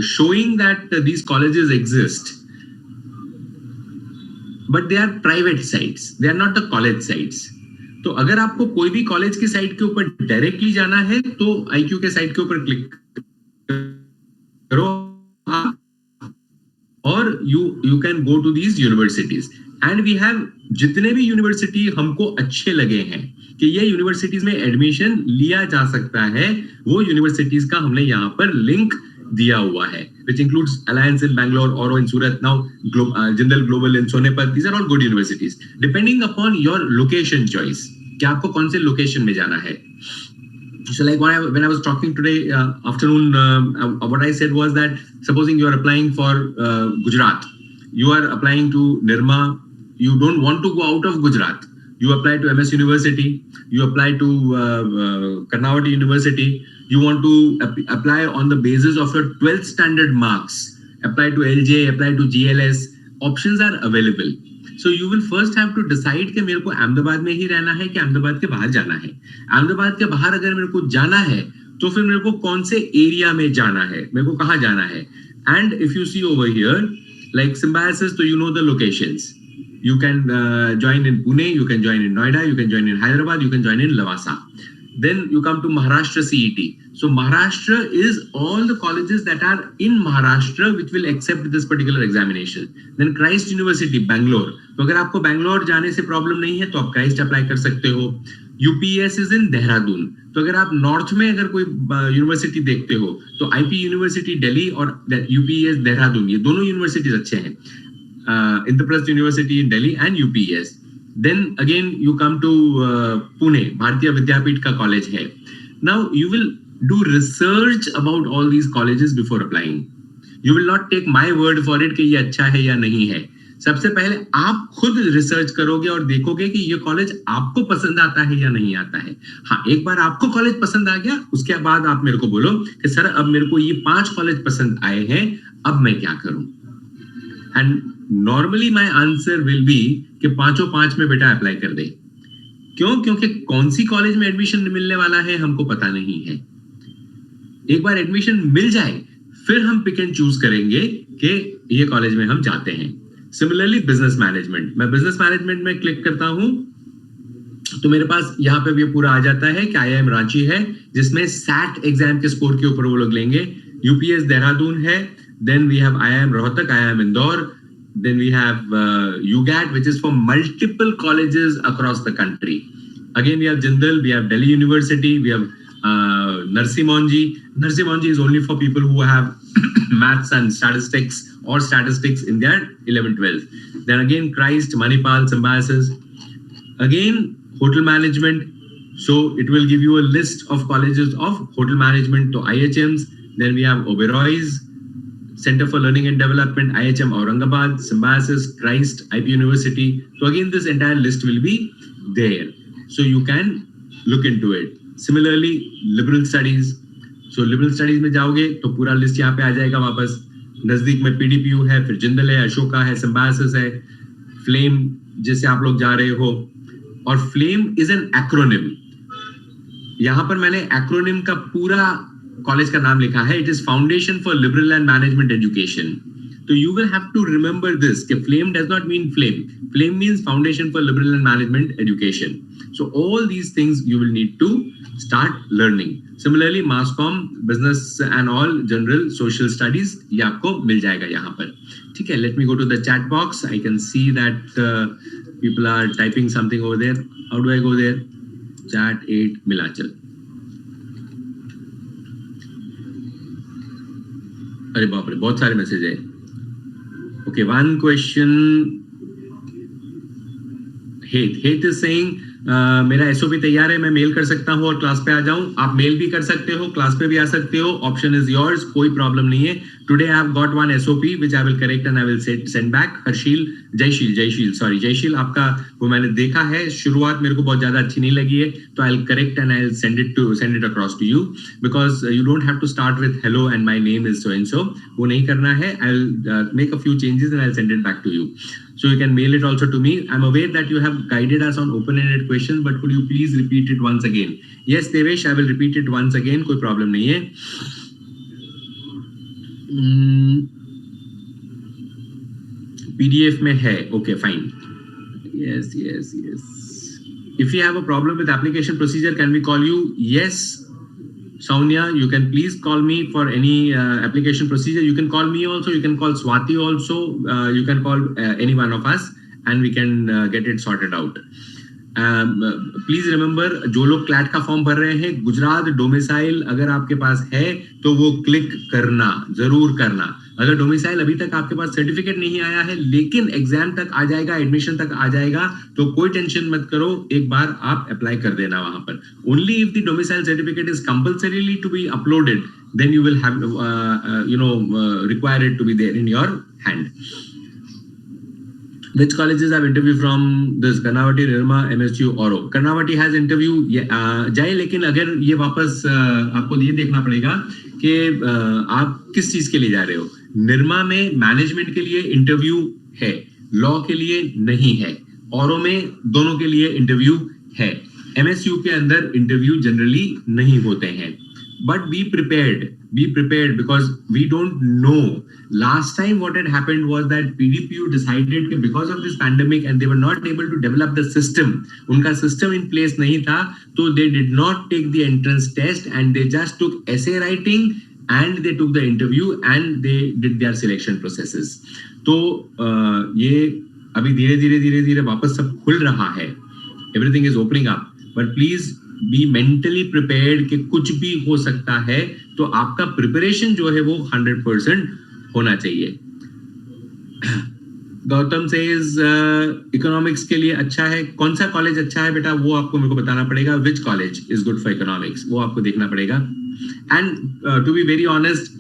showing that these colleges exist, but they are private sites, they are not the college sites. तो अगर आपको कोई भी कॉलेज की साइट के ऊपर डायरेक्टली जाना है तो IQ के साइट के ऊपर क्लिक करो और you can go to these universities and we have जितने भी यूनिवर्सिटी हमको अच्छे लगे हैं कि ये यूनिवर्सिटीज में एडमिशन लिया जा सकता है, वो यूनिवर्सिटीज का हमने यहाँ पर लिंक दिया हुआ है, which includes Alliance in Bangalore, Auro in Surat, now Jindal Global in Sonepat. These are all good universities. Depending upon your location choice, कि आपको कौन से लोकेशन में जाना है. So like when I was talking today afternoon, what I said was that supposing you are applying for Gujarat, you are applying to Nirma, you don't want to go out of Gujarat. You apply to MS University, you apply to Karnataka University, you want to apply on the basis of your 12th standard marks, apply to LJ, apply to GLS, options are available. So you will first have to decide कि मेरे को अहमदाबाद में ही रहना है कि अहमदाबाद के बाहर जाना है. अहमदाबाद के बाहर अगर मेरे को जाना है तो फिर मेरे को कौन से एरिया में जाना है, मेरे को कहाँ जाना है. And if you see over here, like Symbiosis, so you know the locations. You can join in Pune, you can join in Noida, you can join in Hyderabad, you can join in Lavasa. Then you come to Maharashtra CET. So Maharashtra is all the colleges that are in Maharashtra which will accept this particular examination. Then Christ University, Bangalore. तो अगर आपको बैंगलोर जाने से problem नहीं है तो आप Christ apply कर सकते हो. UPS is in Dehradun. तो अगर आप नॉर्थ में अगर कोई यूनिवर्सिटी देखते हो तो IP यूनिवर्सिटी दिल्ली और UPS देहरादून, ये दोनों यूनिवर्सिटीज अच्छे हैं. Indraprasth University in Delhi and UPS. Then again you come to Pune, Bharatiya Vidyapeeth का college है. Now you will do research about all these colleges before applying. You will not take my word for it कि ये अच्छा है या नहीं है. सबसे पहले आप खुद रिसर्च करोगे और देखोगे कि ये कॉलेज आपको पसंद आता है या नहीं आता है. हाँ, एक बार आपको कॉलेज पसंद आ गया उसके बाद आप मेरे को बोलो कि सर अब मेरे को ये 5 कॉलेज पसंद आए हैं, अब मैं क्या करूं. And normally my answer will be कि 5 में बेटा अप्लाई कर दे. क्यों? क्योंकि कौन सी कॉलेज में एडमिशन मिलने वाला है हमको पता नहीं है. एक बार एडमिशन मिल जाए फिर हम पिक एंड चूज करेंगे कि ये कॉलेज में हम जाते हैं. सिमिलरली बिजनेस मैनेजमेंट, मैं बिजनेस मैनेजमेंट में क्लिक करता हूं तो मेरे पास यहाँ पे भी पूरा आ जाता है कि IIM रांची है जिसमें SAT एग्जाम के स्कोर के ऊपर वो लोग लेंगे. UPS देहरादून है. Then we have IIM Rohtak, IIM Indore. Then we have UGAT, which is for multiple colleges across the country. Again, we have Jindal, we have Delhi University, we have Narsi Monji. Narsi Monji is only for people who have maths and statistics or statistics in their 11th-12th. Then again, Christ, Manipal, Symbiosis. Again, hotel management. So it will give you a list of colleges of hotel management to IHMs. Then we have Oberoi's, Center for Learning and Development, IHM Aurangabad, Symbiosis, Christ, IP University. So again, this entire list will be there. So you can look into it. Similarly, liberal studies. So liberal studies में जाओगे तो पूरा list यहाँ पे आ जाएगा वापस. नजदीक में PDPU है, फिर जिंदल है, अशोका है, Symbiosis है, फ्लेम जैसे आप लोग जा रहे हो. और फ्लेम इज एन एक्रोनिम. यहाँ पर मैंने एक्रोनिम का पूरा कॉलेज का नाम लिखा है. It is Foundation for Liberal and Management Education. तो you will have to remember this कि FLAME does not mean flame. FLAME means Foundation for Liberal and Management Education. So all these things you will need to start learning. Similarly, mass comm, business and all general social studies ये आपको मिल जाएगा यहाँ पर. ठीक है, let me go to the chat box. I can see that people are typing something over there. How do I go there? Chat 8 मिला चल. अरे बाप रे, बहुत सारे मैसेज है. Okay, one question हेत इज सेइंग मेरा एसओपी तैयार है, मैं मेल कर सकता हूँ और क्लास पे आ जाऊं. आप मेल भी कर सकते हो, क्लास पे भी आ सकते हो, ऑप्शन इज योर्स, कोई प्रॉब्लम नहीं है. Today I have got one SOP which I will correct and I will send back. Harsheel Jayshil आपका वो मैंने देखा है, शुरुआत मेरे को बहुत ज्यादा अच्छी नहीं लगी है, तो I will correct and I will send it across to you, because you don't have to start with hello and my name is so and so. वो नहीं करना है. I will make a few changes and I will send it back to you. So you can mail it also to me. I'm aware that you have guided us on open-ended questions, but could you please repeat it once again? Yes, Devesh, I will repeat it once again. कोई problem नहीं है. PDF में है. Okay, fine. Yes. If you have a problem with application procedure, can we call you? Yes. Sonia, you can please call me for any application procedure. You can call me also. You can call Swati also. You can call any one of us, and we can get it sorted out. Please remember, जो लोग CLAT का form भर रहे हैं, Gujarat domicile अगर आपके पास है तो वो क्लिक करना, जरूर करना. अगर डोमिसाइल अभी तक आपके पास सर्टिफिकेट नहीं आया है लेकिन एग्जाम तक आ जाएगा, एडमिशन तक आ जाएगा, तो कोई टेंशन मत करो, एक बार आप अप्लाई कर देना वहां पर. Only if the domicile certificate is compulsorily to be uploaded, then you will have require it to be there in your hand. Which colleges have interview from this? Karnavati, Nirma, MSU, Oro. Karnavati has interview. जाए, लेकिन अगर ये वापस आपको ये देखना पड़ेगा कि आप किस चीज के लिए जा रहे हो. निर्मा में मैनेजमेंट के लिए इंटरव्यू है, लॉ के लिए नहीं है. औरों में दोनों के लिए इंटरव्यू है. MSU के अंदर इंटरव्यू जनरली नहीं होते हैं. But be prepared because we don't know. Last time what had happened was that PDPU decided that because of this pandemic and they were not able to develop the system, उनका system in place नहीं था, तो they did not take the entrance test and they just took essay writing and they took the interview and they did their selection processes. तो ये अभी धीरे-धीरे वापस सब खुल रहा है. Everything is opening up, but please be mentally prepared कि कुछ भी हो सकता है, तो आपका प्रिपरेशन जो है वो 100% होना चाहिए. गौतम सेज इकोनॉमिक्स के लिए अच्छा है. कौन सा कॉलेज अच्छा है बेटा, वो आपको मेरे को बताना पड़ेगा. Which college is good for economics, वो आपको देखना पड़ेगा. And to be very honest,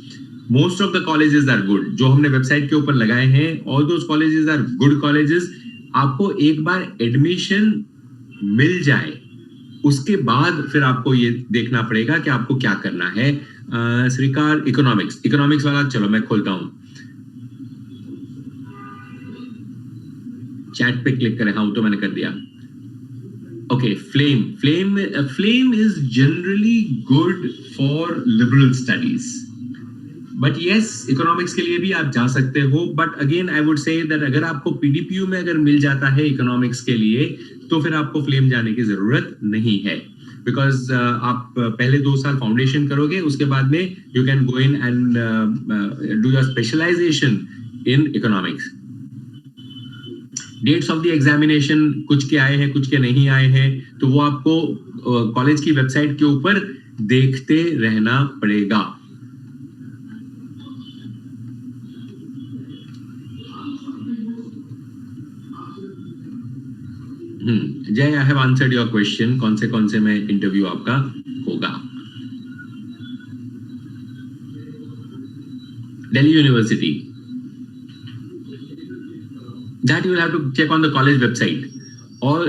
most of the colleges are good. जो हमने वेबसाइट के ऊपर लगाए हैं, all those colleges are good colleges. आपको एक बार एडमिशन मिल जाए, उसके बाद फिर आपको ये देखना पड़ेगा कि आपको क्या करना है. श्रीकार, इकोनॉमिक्स वाला, चलो मैं खोलता हूं, चैट पे क्लिक करें. हाँ, तो मैंने कर दिया. Okay, flame is generally good for liberal studies, but yes, economics के लिए भी आप जा सकते हो. But again I would say that अगर आपको पीडीपीयू में अगर मिल जाता है इकोनॉमिक्स के लिए, तो फिर आपको फ्लेम जाने की जरूरत नहीं है, बिकॉज आप पहले 2 साल फाउंडेशन करोगे, उसके बाद में you can go in and do your specialisation in economics. Dates of the examination कुछ के आए हैं, कुछ के नहीं आए हैं, तो वो आपको कॉलेज की वेबसाइट के ऊपर देखते रहना पड़ेगा. जय, I have answered your question. कौन से में इंटरव्यू आपका होगा. Delhi university, that you will have to check on the college website, or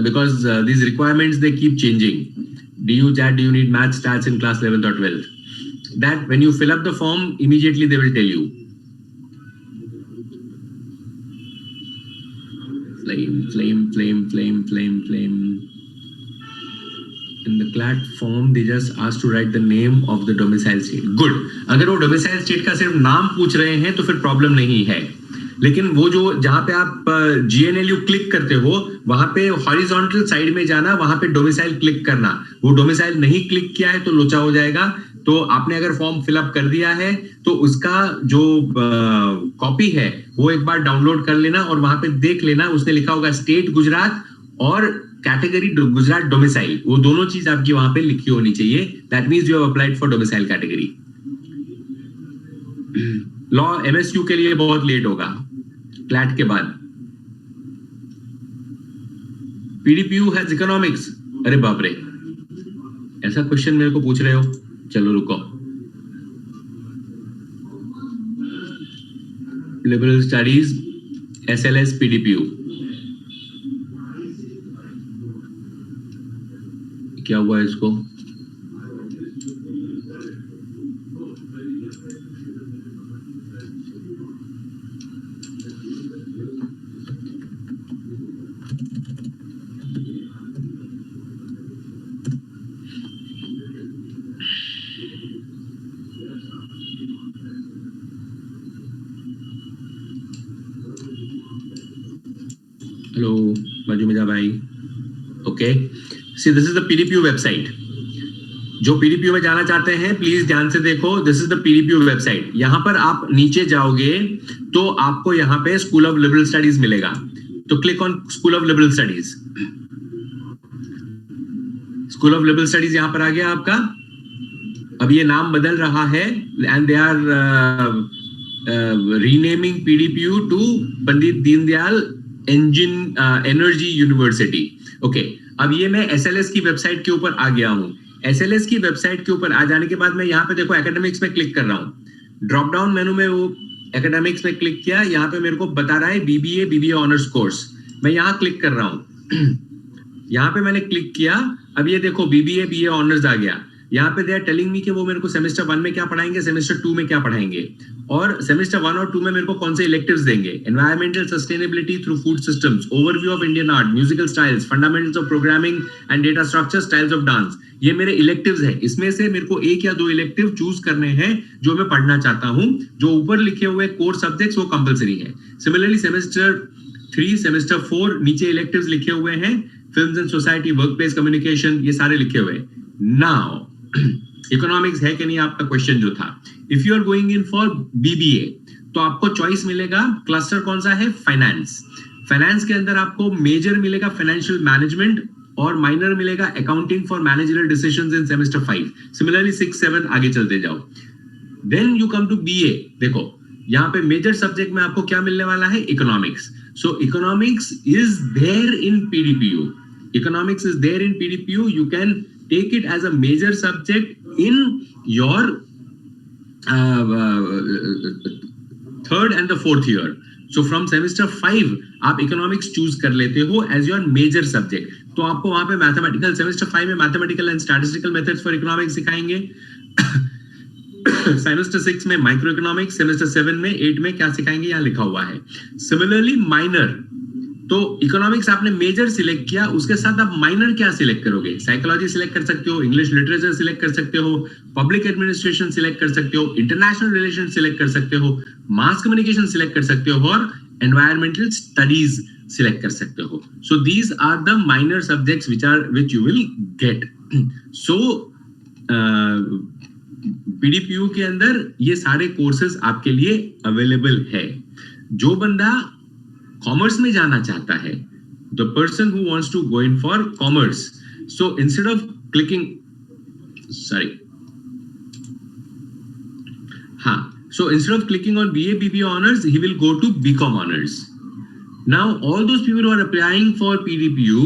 because these requirements they keep changing. Do you need math stats in class 11th or 12th? That when you fill up the form, immediately they will tell you. Flame. In the CLAT form, they just asked to write the name of the domicile state. Good. अगर वो domicile state का सिर्फ नाम पूछ रहे हैं तो फिर प्रॉब्लम नहीं है. लेकिन वो जो जहां पे आप GNLU क्लिक करते हो, वहां पे हॉरिजॉन्टल साइड में जाना, वहां पे डोमिसाइल क्लिक करना. वो डोमिसाइल नहीं क्लिक किया है तो लोचा हो जाएगा. तो आपने अगर फॉर्म फिलअप कर दिया है तो उसका जो कॉपी है वो एक बार डाउनलोड कर लेना और वहां पे देख लेना. उसने लिखा होगा स्टेट गुजरात और कैटेगरी गुजरात डोमिसाइल, वो दोनों चीज आपकी वहां पे लिखी होनी चाहिए. That means you have applied for domicile category. Law MSU के लिए बहुत लेट होगा, क्लैट के बाद. PDPU has economics. अरे बाप रे, ऐसा क्वेश्चन मेरे को पूछ रहे हो? चलो रुको. Liberal Studies, SLS, PDPU. क्या हुआ इसको? हेलो बाजू में जा भाई. Okay, see this is the PDPU website. जो PDPU में जाना चाहते हैं प्लीज ध्यान से देखो. This is the PDPU website. यहां पर आप नीचे जाओगे तो आपको यहाँ पे स्कूल ऑफ लिबरल स्टडीज मिलेगा. तो click on school of liberal studies. School of liberal studies यहां पर आ गया आपका. अब ये नाम बदल रहा है and they are renaming PDPU to Pandit Deendayal energy university. Okay, अब ये मैं SLS की वेबसाइट के ऊपर आ गया हूं. SLS की वेबसाइट के ऊपर आ जाने के बाद मैं यहाँ पे देखो एकेडमिक्स में क्लिक कर रहा हूँ. ड्रॉप डाउन मेनू में वो एकेडमिक्स में क्लिक किया. यहाँ पे मेरे को बता रहा है BBA ऑनर्स कोर्स. मैं यहाँ क्लिक कर रहा हूँ. यहाँ पे मैंने क्लिक किया. अब ये देखो BBA ऑनर्स आ गया. यहाँ पे दे आर टेलिंग मी कि वो मेरे को सेमेस्टर 1 में क्या पढ़ाएंगे, सेमेस्टर 2 में क्या पढ़ाएंगे, और सेमेस्टर 1 और 2 में मेरे को कौन से इलेक्टिव्स देंगे. Environmental sustainability through food systems, overview of Indian art, musical styles, fundamentals of programming and data structure, styles of dance. ये मेरे इलेक्टिव्स है. इसमें से मेरे को 1 या 2 इलेक्टिव चूज करने हैं जो मैं पढ़ना चाहता हूँ. जो ऊपर लिखे हुए कोर सब्जेक्ट्स वो कंपलसरी है. सिमिलरली सेमेस्टर 3, सेमेस्टर 4 नीचे इलेक्टिव्स लिखे हुए हैं. Films and society, workplace communication, ये सारे लिखे हुए हैं. नाउ इकोनॉमिक्स है कि नहीं आपका क्वेश्चन जो था. If you are going in for BBA तो आपको चॉइस मिलेगा. क्लस्टर कौन सा है? फाइनेंस. फाइनेंस के अंदर आपको मेजर मिलेगा फाइनेंशियल मैनेजमेंट और माइनर मिलेगा accounting for managerial decisions in semester 5. Similarly 6, 7 आगे चलते जाओ. Then you come to BA. देखो यहाँ पे मेजर सब्जेक्ट में आपको क्या मिलने वाला है? Economics. So economics is there in PDPU. Economics is there in PDPU. You can take it as a major subject in your third and the fourth year. So from semester 5 आप economics choose कर लेते हो as your major subject. तो आपको वहां पे mathematical, semester 5 में mathematical and statistical methods for economics सिखाएंगे. सेमेस्टर 6 में माइक्रो इकोनॉमिक्स, सेमेस्टर 7 में 8 में क्या सिखाएंगे यहाँ लिखा हुआ है. सिमिलरली माइनर, तो इकोनॉमिक्स आपने मेजर सिलेक्ट किया, उसके साथ आप माइनर क्या सिलेक्ट करोगे? साइकोलॉजी सिलेक्ट कर सकते हो, इंग्लिश लिटरेचर सिलेक्ट कर सकते हो, पब्लिक एडमिनिस्ट्रेशन सिलेक्ट कर सकते हो, इंटरनेशनल रिलेशन सिलेक्ट कर सकते हो, मास कम्युनिकेशन सिलेक्ट कर सकते हो और एनवायरमेंटल स्टडीज सिलेक्ट कर सकते हो. So these are the minor subjects which you will get. So PDPU के अंदर ये सारे कोर्सेज आपके लिए अवेलेबल है. जो बंदा कॉमर्स में जाना चाहता है, the person who wants to go in for commerce, so instead of clicking so instead of clicking on BA BBA honors, he will go to BCom honors. Now all those people who are applying for PDPU,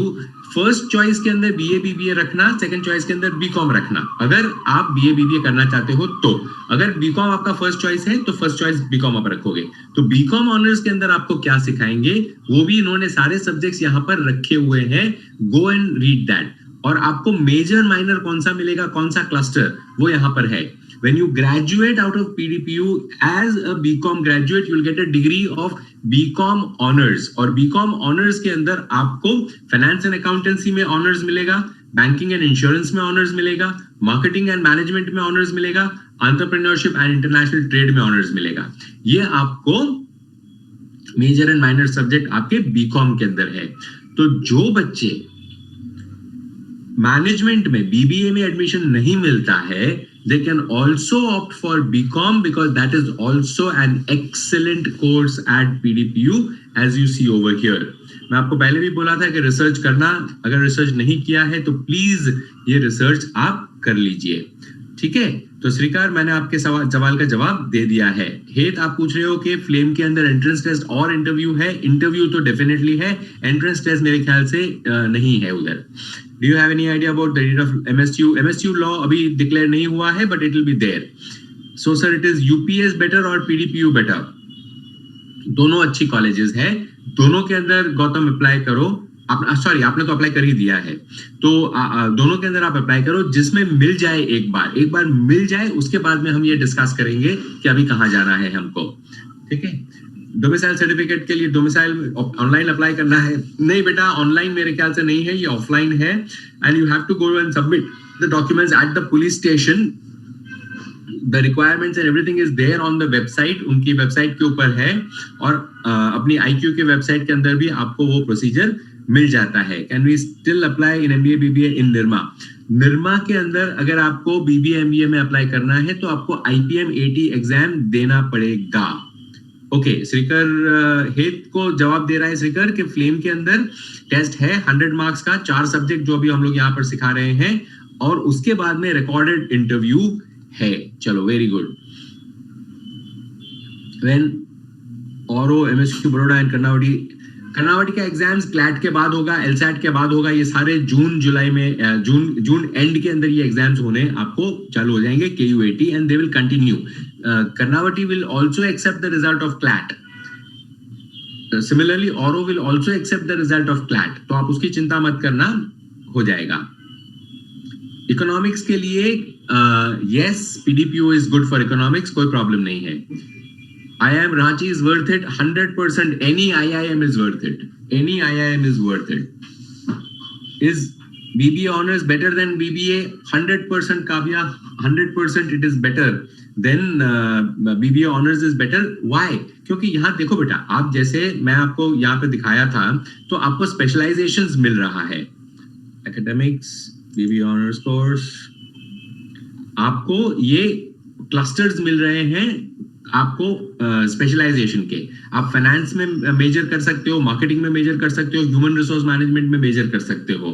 first choice के अंदर BA BBA रखना, second choice के अंदर BCom रखना. अगर आप BA BBA करना चाहते हो तो, अगर BCom आपका फर्स्ट चॉइस है तो फर्स्ट चॉइस BCom आप रखोगे. तो BCom ऑनर्स के अंदर आपको क्या सिखाएंगे वो भी इन्होंने सारे सब्जेक्ट्स यहाँ पर रखे हुए हैं. Go and read that. और आपको मेजर माइनर कौन सा मिलेगा, कौन सा क्लस्टर, वो यहाँ पर है. When you graduate out of PDPU as a BCom graduate, you will get a degree of BCom honors. और BCom honors के अंदर आपको finance and accountancy में honors मिलेगा, banking and insurance में honors मिलेगा, marketing and management में honors मिलेगा, entrepreneurship and international trade में honors मिलेगा. ये आपको major and minor subject आपके BCom के अंदर है. तो जो बच्चे मैनेजमेंट में BBA में एडमिशन नहीं मिलता है, they can also opt for BCom because that is also an excellent course at PDPU as you see over here. मैं आपको पहले भी बोला था कि रिसर्च करना, अगर रिसर्च नहीं किया है तो प्लीज ये रिसर्च आप कर लीजिए. ठीक है, तो श्रीकार, मैंने आपके सवाल का जवाब दे दिया है। हेत, आप पूछ रहे हो कि फ्लेम के अंदर एंट्रेंस टेस्ट और इंटरव्यू है। इंटरव्यू तो डेफिनेटली है, एंट्रेंस टेस्ट मेरे ख्याल से नहीं है उधर। Do you have any idea about the date of MSU? MSU law अभी डिक्लेयर नहीं हुआ है, but it will be there. So sir, it is UPES better और पीडीपीयू बेटर? दोनों अच्छी कॉलेजेस है, दोनों के अंदर गौतम अप्लाई करो। सॉरी, आपने तो अप्लाई कर ही दिया है, तो दोनों के अंदर आप अप्लाई करो, जिसमें मिल जाए एक बार मिल जाए, उसके बाद में हम ये डिस्कस करेंगे कि अभी कहाँ जाना है हमको। ठीक है। डोमिसाइल सर्टिफिकेट के लिए डोमिसाइल ऑनलाइन अप्लाई करना है? नहीं बेटा, ऑनलाइन मेरे ख्याल से नहीं है, ये ऑफलाइन है, and you have to go and submit the documents at the police station. The requirements and everything is there on the website, उनकी वेबसाइट के ऊपर है, और अपनी IQ के वेबसाइट के अंदर भी आपको वो प्रोसीजर मिल जाता है। Can we still apply in MBA BBA in Nirma? Nirma के अंदर अगर आपको BBA MBA में अप्लाई करना है तो आपको IPM AT एग्जाम देना पड़ेगा। ओके, श्रीकर हेत को जवाब दे रहा है श्रीकर कि फ्लेम के अंदर टेस्ट है 100 मार्क्स का, 4 सब्जेक्ट जो अभी हम लोग यहाँ पर सिखा रहे हैं, और उसके बाद में रिकॉर्डेड इंटरव्यू है। चलो, वेरी गुड। व्हेन औरो MSQ बड़ोड़ा एंड कर्नावटी का एग्जाम्स क्लैट के बाद होगा, LSAT के बाद होगा, ये सारे जून जुलाई में जून एंड के अंदर ये एग्जाम्स होने आपको चालू हो जाएंगे, KUAT, and they will continue. Karnavati will also accept the result of CLAT. Similarly Auro will also accept the result of CLAT, तो आप उसकी चिंता मत करना, हो जाएगा। इकोनॉमिक्स के लिए yes, PDPO is good for economics, कोई प्रॉब्लम नहीं है। IIM Ranchi is worth it 100%. Any IIM is worth it. Any IIM is worth it. Is BBA honors better than BBA? 100% Kavya, 100% it is better. Then BBA honors is better. Why? क्योंकि यहाँ देखो बेटा, आप जैसे मैं आपको यहाँ पे दिखाया था, तो आपको स्पेशलाइजेशंस मिल रहा है। Academics, BBA honors course, आपको ये क्लस्टर्स मिल रहे हैं आपको स्पेशलाइजेशन के। आप फाइनेंस में मेजर कर सकते हो, मार्केटिंग में मेजर कर सकते हो, ह्यूमन रिसोर्स मैनेजमेंट में मेजर कर सकते हो।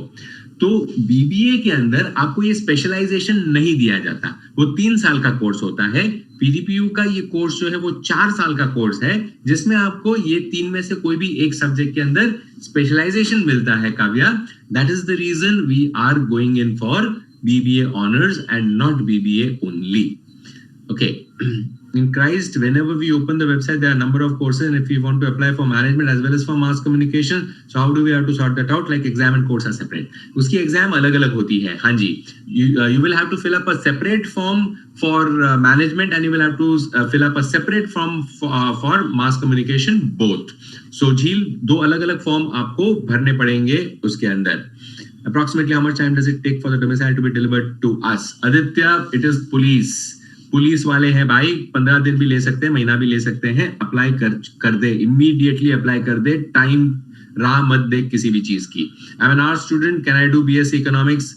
तो BBA के अंदर आपको ये स्पेशलाइजेशन नहीं दिया जाता, वो 3 साल का कोर्स होता है। PDPU का ये कोर्स जो है वो 4 साल का कोर्स है, जिसमें आपको ये 3 में से कोई भी एक सब्जेक्ट के अंदर स्पेशलाइजेशन मिलता है। Kavya, that is the reason we are going in for BBA honors and not BBA only. Okay. In Christ, whenever we open the website, there are a number of courses, and if we want to apply for management as well as for mass communication, so how do we have to sort that out? Like exam and course are separate. उसकी exam अलग-अलग होती है। हाँ जी, you will have to fill up a separate form for management, and you will have to fill up a separate form for mass communication both. So झील, 2 अलग-अलग form आपको भरने पड़ेंगे उसके अंदर। Approximately how much time does it take for the domicile to be delivered to us? Aditya, it is police वाले हैं भाई, 15 दिन भी ले सकते हैं, महीना भी ले सकते हैं। अप्लाई कर दे, इमीडिएटली अप्लाई कर दे, टाइम राह मत दे किसी भी चीज की। I am N arts student, can I do BSc economics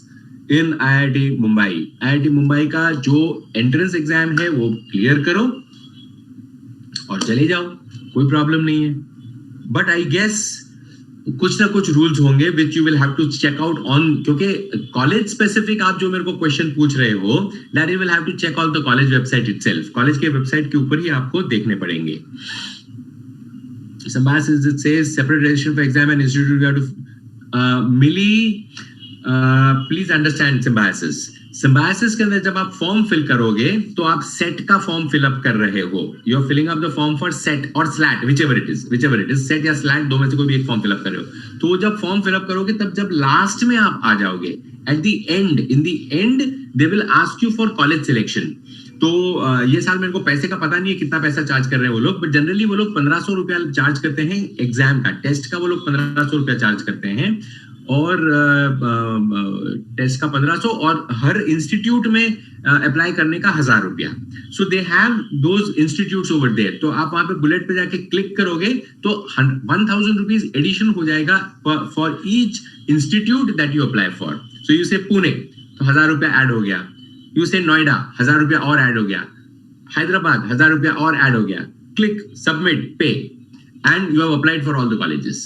in IIT Mumbai? IIT Mumbai का जो एंट्रेंस एग्जाम है वो क्लियर करो और चले जाओ, कोई प्रॉब्लम नहीं है। बट आई गेस कुछ ना कुछ रूल्स होंगे which you will have to check out on, क्योंकि कॉलेज स्पेसिफिक आप जो मेरे को क्वेश्चन पूछ रहे हो, that you will have to check out the college website itself. College के वेबसाइट के ऊपर ही आपको देखने पड़ेंगे। Symbiosis, it says separate registration for exam and institute we have to Millie, please understand Symbiosis. Symbiosis के अंदर जब आप फॉर्म फिल करोगे तो आप सेट का फॉर्म फिलअप कर रहे हो। You are filling up the form for SET और SLAT, whichever it is, SET या स्लैट, दो में से कोई भी एक फॉर्म फिलअप कर रहे हो। तो जब फॉर्म फिलअप करोगे तब जब लास्ट में आप आ जाओगे, at the end, in the end they will ask you for college selection. तो ये साल मेरे को पैसे का पता नहीं है कितना पैसा चार्ज कर रहे हैं वो लोग, बट जनरली वो लोग 1500 रुपया चार्ज करते हैं एग्जाम का। टेस्ट का वो लोग 1500 रुपया चार्ज करते हैं, और टेस्ट का 1500, और हर इंस्टीट्यूट में अप्लाई करने का 1000 रुपया। So they have those institutes over there. तो आप वहां पे बुलेट पे जाके क्लिक करोगे तो 1000 रुपीज एडिशन हो जाएगा for each institute that you apply for. So you से पुणे, तो 1000 रुपया ऐड हो गया। यू से नोएडा, 1000 रुपया और ऐड हो गया। हैदराबाद, 1000 रुपया और ऐड हो गया। क्लिक, सबमिट, पे, and you have applied for all the colleges.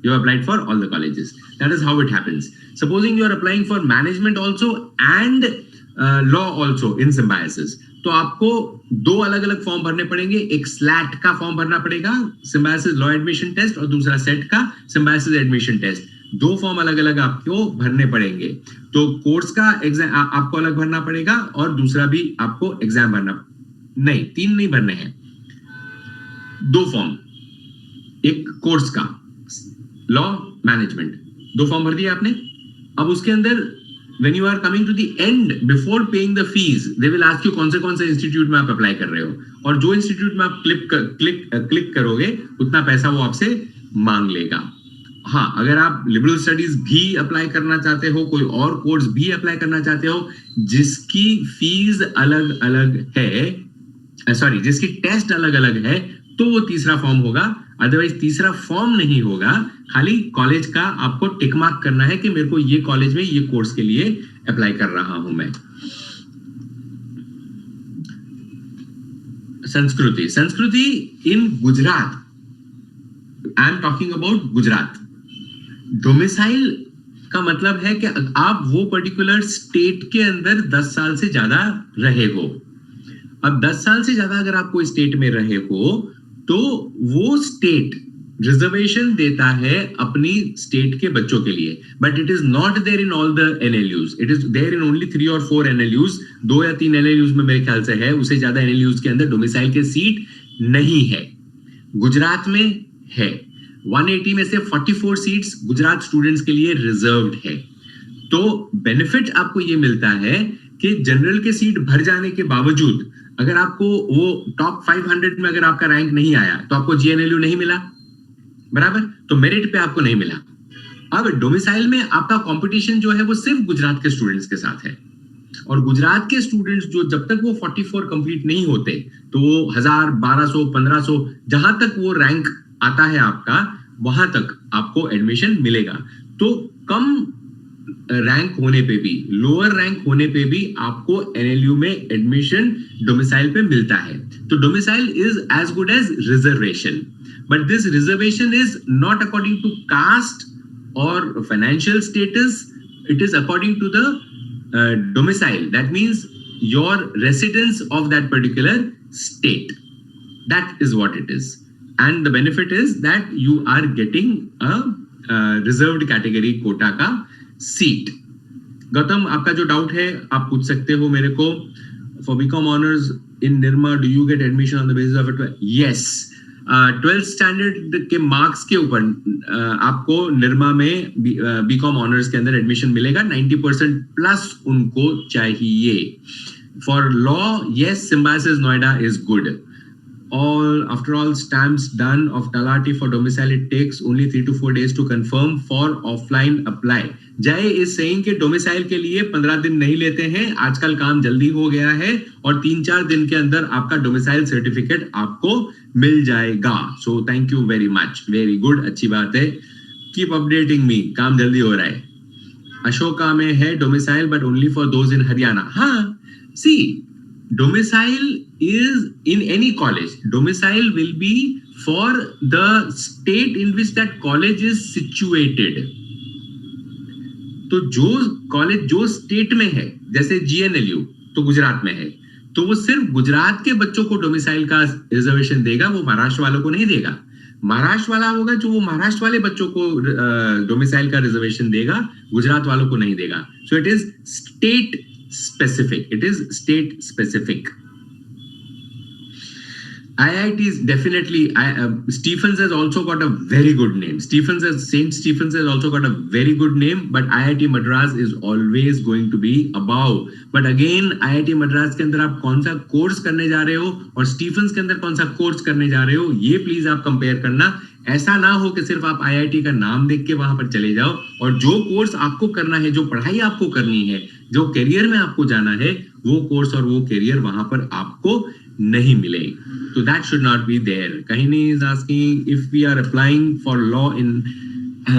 You have applied for all the colleges. That is how it happens. Supposing you are applying for management also and law also in symbiosis, तो आपको 2 अलग अलग form भरने पड़ेंगे. एक slate का form भरना पड़ेगा, सिम्बायोसिस लॉ एडमिशन टेस्ट, और दूसरा सेट का सिम्बायोसिस एडमिशन टेस्ट. 2 फॉर्म अलग अलग आपको भरने पड़ेंगे. तो कोर्स का एग्जाम आपको अलग भरना पड़ेगा और दूसरा भी आपको एग्जाम भरना, नहीं 3 नहीं भरने हैं, 2 फॉर्म. एक कोर्स का लॉ मैनेजमेंट 2 फॉर्म भर दिए आपने. अब उसके अंदर when you are coming to the end before paying the fees they will ask you कौन से इंस्टीट्यूट में आप अप्लाई कर रहे हो, और जो इंस्टीट्यूट में आप क्लिक करोगे उतना पैसा वो आपसे मांग लेगा. हाँ, अगर आप लिबरल स्टडीज भी अप्लाई करना चाहते हो, कोई और कोर्स भी अप्लाई करना चाहते हो जिसकी फीस अलग अलग है, सॉरी जिसकी टेस्ट अलग अलग है, तो वो तीसरा फॉर्म होगा. अदरवाइज तीसरा फॉर्म नहीं होगा. खाली कॉलेज का आपको टिक मार्क करना है कि मेरे को ये कॉलेज में ये कोर्स के लिए अप्लाई कर रहा हूं मैं. Sanskriti in Gujarat, I am talking about Gujarat. Domicile का मतलब है कि आप वो पर्टिकुलर स्टेट के अंदर 10 साल से ज्यादा रहे हो. अब 10 साल से ज्यादा अगर आप कोई स्टेट में रहे हो तो वो स्टेट रिजर्वेशन देता है अपनी स्टेट के बच्चों के लिए, but it is not there in all the NLUs. It is there in only 3 और 4 एनएलयूज. 2 या 3 एनएलयूज में मेरे ख्याल से है, उससे ज्यादा एनएलयूज के अंदर डोमिसाइल के सीट नहीं है. गुजरात में है. 180 में से 44 सीट्स गुजरात स्टूडेंट्स के लिए रिजर्व्ड है. तो बेनिफिट आपको ये मिलता है कि जनरल के सीट भर जाने के बावजूद अगर आपको वो टॉप 500 में अगर आपका रैंक नहीं आया तो आपको जीएनएलयू नहीं मिला, बराबर, तो मेरिट पे आपको नहीं मिला. अब डोमिसाइल में आपका कंपटीशन जो है वो सिर्फ गुजरात के स्टूडेंट्स के साथ है, और गुजरात के स्टूडेंट्स जो जब तक वो 44 कंप्लीट नहीं होते तो वो 1000, 1200, 1500 जहां तक वो रैंक आता है आपका, वहां तक आपको एडमिशन मिलेगा. तो कम रैंक होने पे भी, लोअर रैंक होने पे भी आपको एनएलयू में एडमिशन डोमिसाइल पे मिलता है. तो domicile is as good as reservation, but this reservation is not according to caste और financial status. It is according to the domicile. That means your residence of that particular state. That is what it is. And the benefit is that you are getting a reserved category quota का seat. Gautam, आपका जो doubt है आप पूछ सकते हो मेरे को. For BCom honors in Nirma, do you get admission on the basis of it? Yes. 12th standard के मार्क्स के ऊपर आपको निर्मा में बीकॉम ऑनर्स के अंदर एडमिशन मिलेगा. 90% प्लस उनको चाहिए. For law, yes, Symbiosis Noida is good. After all stamps done of Talati for domicile, it takes only 3 to 4 days to confirm for offline apply. जय is saying कि domicile के लिए 15 दिन नहीं लेते हैं. आजकल काम जल्दी हो गया है और 3-4 दिन के अंदर आपका domicile certificate आपको मिल जाएगा. So thank you very much. Very good. अच्छी बात है. Keep updating me. काम जल्दी हो रहा है. अशोका में है domicile but only for those in Haryana. हाँ, see, domicile is in any college. Domicile will be for the state in which that college is situated. तो जो कॉलेज जो स्टेट में है, जैसे जीएनएलयू तो गुजरात में है, तो वो सिर्फ गुजरात के बच्चों को डोमिसाइल का रिजर्वेशन देगा, वो महाराष्ट्र वालों को नहीं देगा. महाराष्ट्र वाला होगा जो वो महाराष्ट्र वाले बच्चों को डोमिसाइल का रिजर्वेशन देगा, गुजरात वालों को नहीं देगा. So it is state specific. It is state specific. IIT is definitely, Stephens has also got a very good name. Saint Stephens has also got a very good name, but IIT Madras is always going to be above. But again, IIT Madras के अंदर आप कौन सा course करने जा रहे हो और Stephens के अंदर कौन सा कोर्स करने जा रहे हो, ये प्लीज आप कंपेयर करना. ऐसा ना हो कि सिर्फ आप IIT का नाम देख के वहां पर चले जाओ और जो कोर्स आपको करना है, जो पढ़ाई आपको करनी है, जो करियर में आपको जाना है, वो कोर्स और वो करियर वहां पर आपको नहीं मिले. तो that should not be there. Kahini is asking if we are applying for law in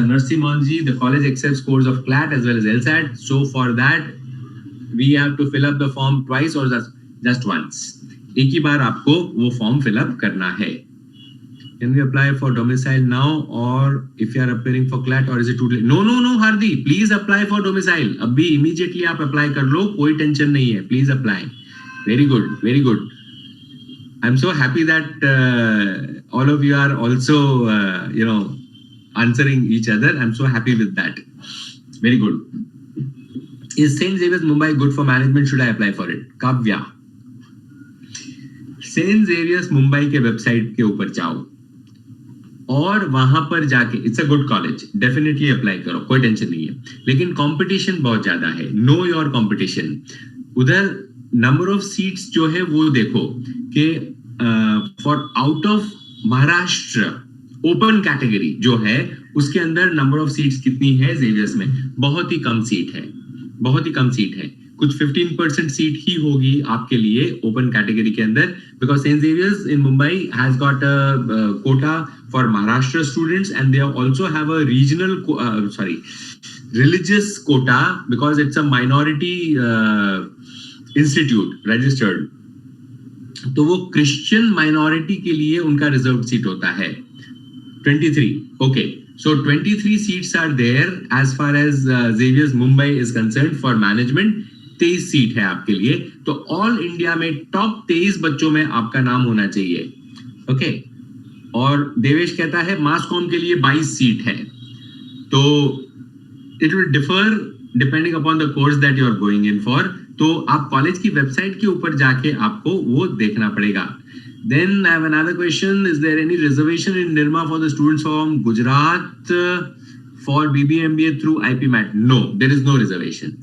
Narsee Monji, the college accepts scores of CLAT as well as LSAT. So for that we have to fill up the form twice or just once. एक ही बार आपको वो form fill up करना है. Can we apply for domicile now, or if you are appearing for CLAT, or is it too late? No, Hardi, please apply for domicile. अभी immediately आप apply कर लो, कोई tension नहीं है. Please apply. Very good, very good. I'm so happy that all of you are also, answering each other. I'm so happy with that. Very good. Is St. Xavier's Mumbai good for management? Should I apply for it? Kavya. St. Xavier's Mumbai के website के ऊपर जाओ और वहां पर जाके, it's a good college, definitely apply करो, कोई टेंशन नहीं है. लेकिन कंपटीशन बहुत ज्यादा है. Know your competition. उधर नंबर ऑफ सीट्स जो है वो देखो कि for out of Maharashtra open category जो है उसके अंदर नंबर ऑफ सीट्स कितनी है जेवियर्स में? बहुत ही कम सीट है, बहुत ही कम सीट है. कुछ 15% सीट ही होगी आपके लिए ओपन कैटेगरी के अंदर, because Saint Xavier's in Mumbai has got a quota for Maharashtra students and they also have a regional religious quota because it's a minority institute registered. तो वो क्रिश्चियन माइनॉरिटी के लिए उनका रिजर्व सीट होता है 23. Okay, so 23 seats are there as far as Xavier's Mumbai is concerned for management. 23 seat है आपके लिए. तो ऑल इंडिया में टॉप 23 बच्चों में आपका नाम होना चाहिए. ओके, और देवेश कहता है मास कॉम के लिए 22 सीट है. तो it will differ depending upon the course that you are going in for. तो आप कॉलेज की वेबसाइट के ऊपर जाके आपको वो देखना पड़ेगा. Then I have another question. Is there any reservation in NIRMA for the students from Gujarat for BBA MBA through IPMAT? No, there is no reservation.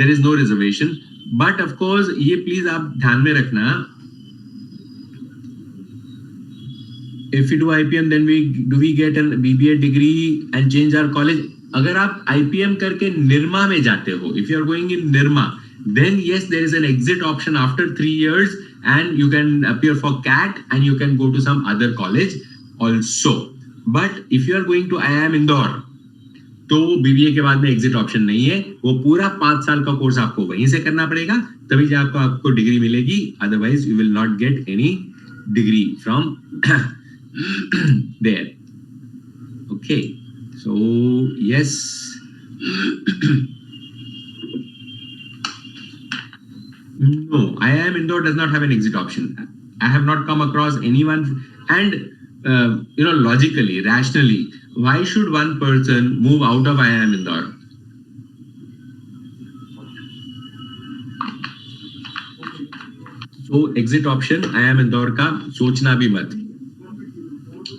There is no reservation. But of course, ये please आप ध्यान में रखना. If we do IPM, then we get a BBA degree and change our college. अगर आप IPM करके NIRMA में जाते हो, if you are going in NIRMA, then yes, there is an exit option after 3 years. And you can appear for CAT and you can go to some other college also. But if you are going to IIM Indore, तो BBA के बाद में exit option नहीं है. वो पूरा 5 साल का कोर्स आपको वहीं से करना पड़ेगा, तभी जाकर आपको डिग्री मिलेगी. Otherwise you will not get any degree from there. Okay, so yes. No, IIM Indore does not have an exit option. I have not come across anyone. And logically, rationally, why should one person move out of IIM Indore? So exit option IIM Indore का सोचना भी मत.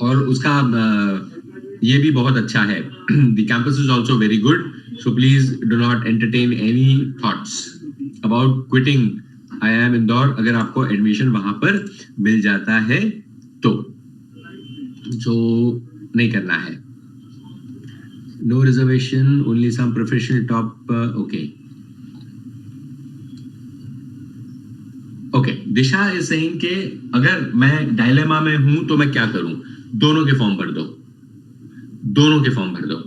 और उसका ये भी बहुत अच्छा है. The campus is also very good. So please do not entertain any thoughts about quitting IIM Indore अगर आपको एडमिशन वहां पर मिल जाता है तो. जो नहीं करना है. No reservation, only some professional top. Okay. Okay. Disha is saying कि अगर मैं डायलेमा में हूं तो मैं क्या करूं? दोनों के फॉर्म भर दो, दोनों के फॉर्म भर दो.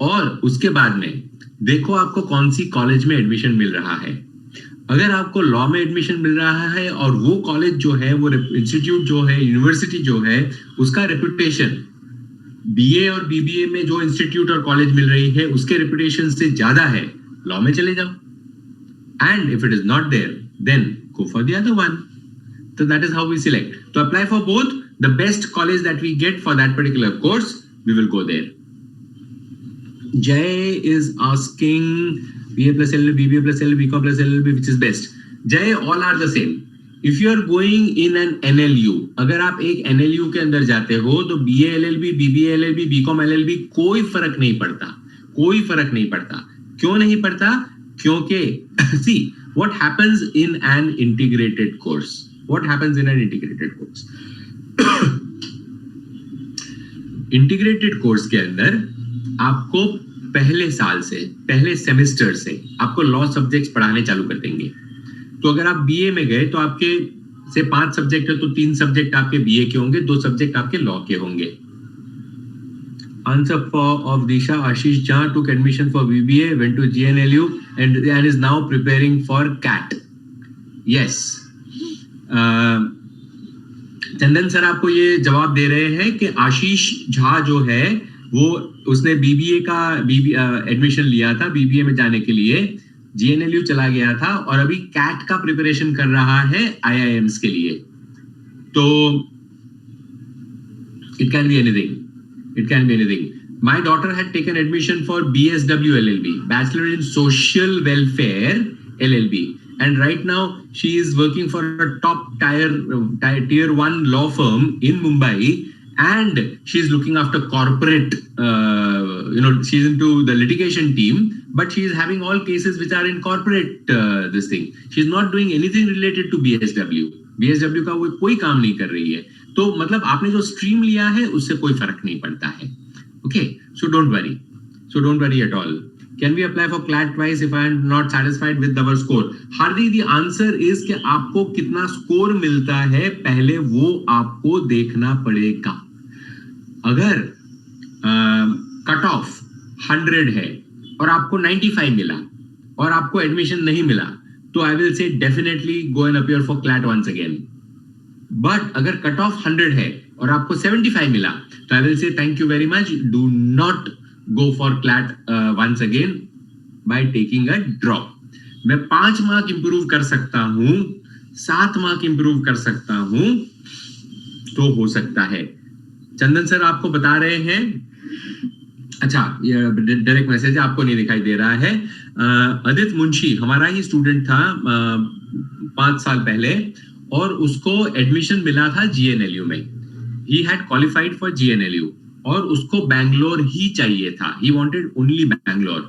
और उसके बाद में देखो आपको कौन सी कॉलेज में एडमिशन मिल रहा है. अगर आपको लॉ में एडमिशन मिल रहा है और वो कॉलेज जो है, वो इंस्टीट्यूट जो है, यूनिवर्सिटी जो है, उसका रेपुटेशन बीए और बीबीए में जो इंस्टीट्यूट और कॉलेज मिल रही है उसके रेपुटेशन से ज्यादा है, लॉ में चले जाओ. And if it is not there then go for the other one. So that is how we select. To apply for both, the best college that we get for that particular course, we will go there. Jay is asking BA plus LLB, BBA plus LLB, BCom plus LLB, which is best? Jay, all are the same. If you are going in an NLU, अगर आप एक NLU के अंदर जाते हो तो BA LLB, BBA LLB, BCom LLB कोई फर्क नहीं पड़ता, कोई फर्क नहीं पड़ता. क्यों नहीं पड़ता? क्योंकि see what happens in an integrated course. What happens in an integrated course? Integrated course के अंदर आपको पहले साल से, पहले सेमेस्टर से आपको लॉ सब्जेक्ट्स पढ़ाने चालू कर देंगे. तो अगर आप बीए में गए तो आपके से 5 सब्जेक्ट है तो 3 सब्जेक्ट आपके बीए के होंगे, 2 सब्जेक्ट आपके लॉ के होंगे. Answer of Disha, Ashish Jha took admission for BBA, went to GNLU and is now preparing for CAT. Yes. Chandan sir आपको ये जवाब दे रहे हैं कि आशीष झा जो है वो उसने बीबीए का एडमिशन लिया था, बीबीए में जाने के लिए जीएनएलयू चला गया था और अभी कैट का प्रिपरेशन कर रहा है आईआईएम्स के लिए. तो it can be anything. It can be anything. My daughter had taken admission for BSW LLB, Bachelor in Social Welfare LLB, and right now she is working for a top tier 1 law firm in Mumbai, and she is looking after corporate. She's into the litigation team, but she is having all cases which are in corporate. This thing. She is not doing anything related to BSW. BSW का वो कोई काम नहीं कर रही है. तो मतलब आपने जो स्ट्रीम लिया है उससे कोई फर्क नहीं पड़ता है. Okay, so don't worry at all. Can we apply for CLAT twice if I am not satisfied with our score? Hardik, the answer is कि आपको कितना स्कोर मिलता है पहले वो आपको देखना पड़ेगा. अगर कट ऑफ 100 है और आपको 95 मिला और आपको एडमिशन नहीं मिला, तो I will say definitely go and appear for CLAT once again. But अगर कट ऑफ 100 है और आपको 75 मिला, तो I will say thank you very much, do not go for CLAT once again by taking a drop. मैं 5 mark improve कर सकता हूं, 7 मार्क इंप्रूव कर सकता हूं, तो हो सकता है. चंदन सर आपको बता रहे हैं, अच्छा ये डायरेक्ट मैसेज आपको नहीं दिखाई दे रहा है. अदित मुंशी हमारा ही स्टूडेंट था 5 साल पहले, और उसको एडमिशन मिला था जीएनएलयू में. He had qualified for GNLU और उसको बैंगलोर ही चाहिए था. He wanted only Bangalore,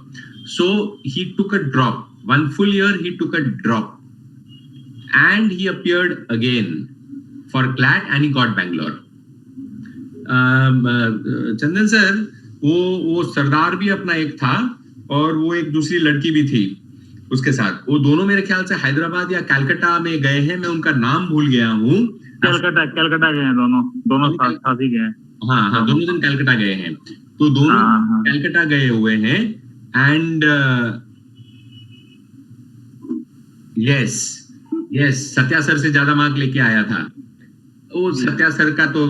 so he took a drop. 1 full year he took a drop and he appeared again for CLAT and he got Bangalore. Chandan sir वो सरदार भी अपना एक था और वो एक दूसरी लड़की भी थी उसके साथ. वो दोनों मेरे ख्याल से हैदराबाद या कलकत्ता में गए हैं. मैं उनका नाम भूल गया हूँ. कलकत्ता गए हैं दोनों साथ ही गए. हाँ, दोनों दिन कलकत्ता गए हैं. तो दोनों कलकत्ता गए हुए हैं. एंड यस सत्या सर से ज्यादा मार्क लेके आया था. वो सत्या सर का तो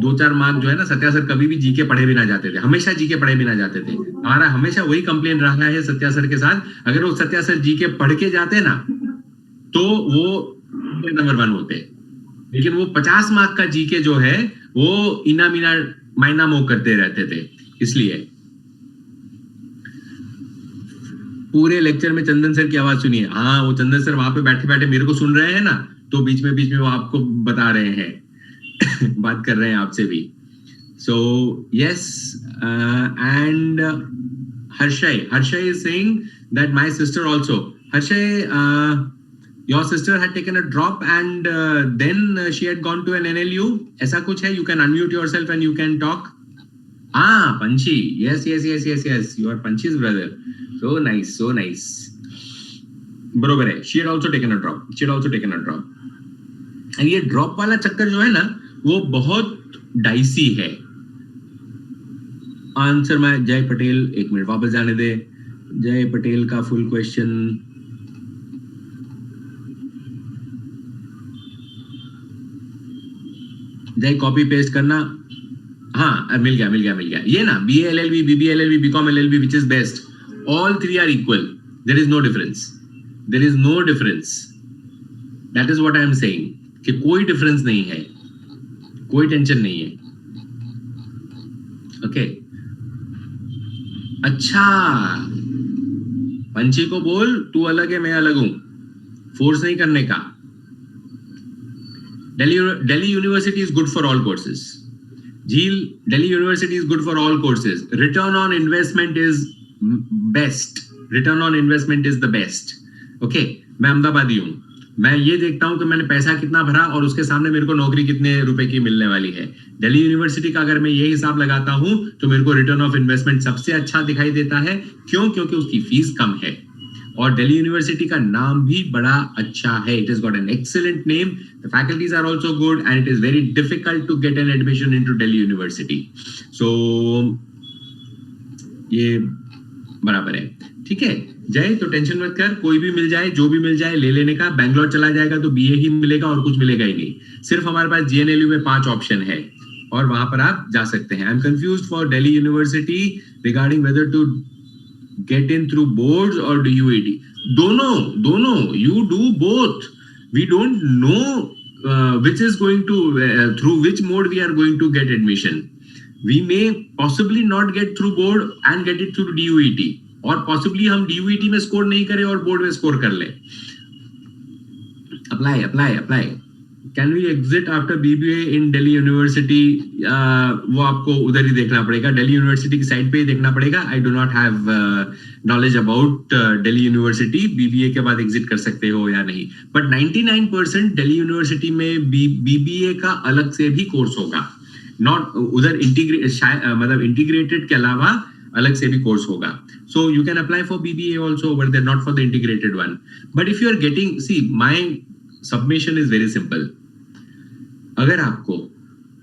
2-4 मार्क जो है ना, सत्या सर कभी भी जीके पढ़े भी ना जाते थे, हमेशा जीके पढ़े भी ना जाते थे. हमारा हमेशा वही कंप्लेन रहा है सत्या सर के साथ. अगर वो सत्या सर जीके पढ़ के जाते ना तो वो नंबर 1 होते. लेकिन वो 50 मार्क का जीके जो है वो इना मीना माइना मो करते रहते थे. इसलिए पूरे लेक्चर में चंदन सर की आवाज सुनिए. हाँ, वो चंदन सर वहां पे बैठे बैठे मेरे को सुन रहे हैं ना, तो बीच में वो आपको बता रहे हैं बात कर रहे हैं आपसे भी. So yes, and Harshay is saying that my sister also. Harshay, your sister had taken a drop and then she had gone to an NLU. ऐसा कुछ है? You can unmute yourself and you can talk. Panchi, yes, you are Panchi's brother. So nice. बरोबर है. She had also taken a drop. And ये drop वाला चक्कर जो है ना, वो बहुत डाइसी है. आंसर में जय पटेल, 1 मिनट वापस जाने दे. जय पटेल का फुल क्वेश्चन. जय कॉपी पेस्ट करना. हाँ, मिल गया. ये ना BA LLB, BB LLB, BCom LLB, which is best? All 3 are equal. There is no difference. That is what I am saying. कि कोई डिफरेंस नहीं है, कोई टेंशन नहीं है. ओके, अच्छा, पंची को बोल तू अलग है मैं अलग हूं. फोर्स नहीं करने का. Delhi University is good for all courses. Delhi University is good for all courses. Return on investment is best. Return on investment is the best. Okay, मैं अहमदाबादी हूँ. मैं ये देखता हूँ कि मैंने पैसा कितना भरा और उसके सामने मेरे को नौकरी कितने रुपए की मिलने वाली है. दिल्ली यूनिवर्सिटी का अगर मैं ये हिसाब लगाता हूँ तो मेरे को रिटर्न ऑफ इन्वेस्टमेंट सबसे अच्छा दिखाई देता है. क्यों? क्योंकि उसकी फीस कम है और दिल्ली यूनिवर्सिटी का नाम भी बड़ा अच्छा है. It is got an excellent name. The faculties are also good and it is very difficult to get an admission into Delhi University. सो ये बराबर है, ठीक है जय। तो टेंशन मत कर, कोई भी मिल जाए, जो भी मिल जाए ले लेने का। बैंगलोर चला जाएगा तो बीए ही मिलेगा और कुछ मिलेगा ही नहीं। सिर्फ हमारे पास जीएनएलयू में 5 ऑप्शन है और वहां पर आप जा सकते हैं। I am confused for Delhi university regarding whether to get in through boards or DUED. दोनों you do both. We don't know which is going to through which mode we are going to get admission. We may possibly not get through board and get it through DUET, और possibly हम DUET में score नहीं करें और board में score कर लें। apply. Can we exit after BBA in Delhi University? वो आपको उधर ही देखना पड़ेगा, दिल्ली यूनिवर्सिटी की साइट पे ही देखना पड़ेगा। I do not have knowledge about Delhi university BBA के बाद एग्जिट कर सकते हो या नहीं, बट 99% दिल्ली यूनिवर्सिटी में BBA का अलग से भी कोर्स होगा, नॉट उधर मतलब इंटीग्रेटेड के अलावा अलग से भी कोर्स होगा। So you can apply for BBA also over there, not for the integrated one. But if you are getting, see, my submission is very simple. अगर आपको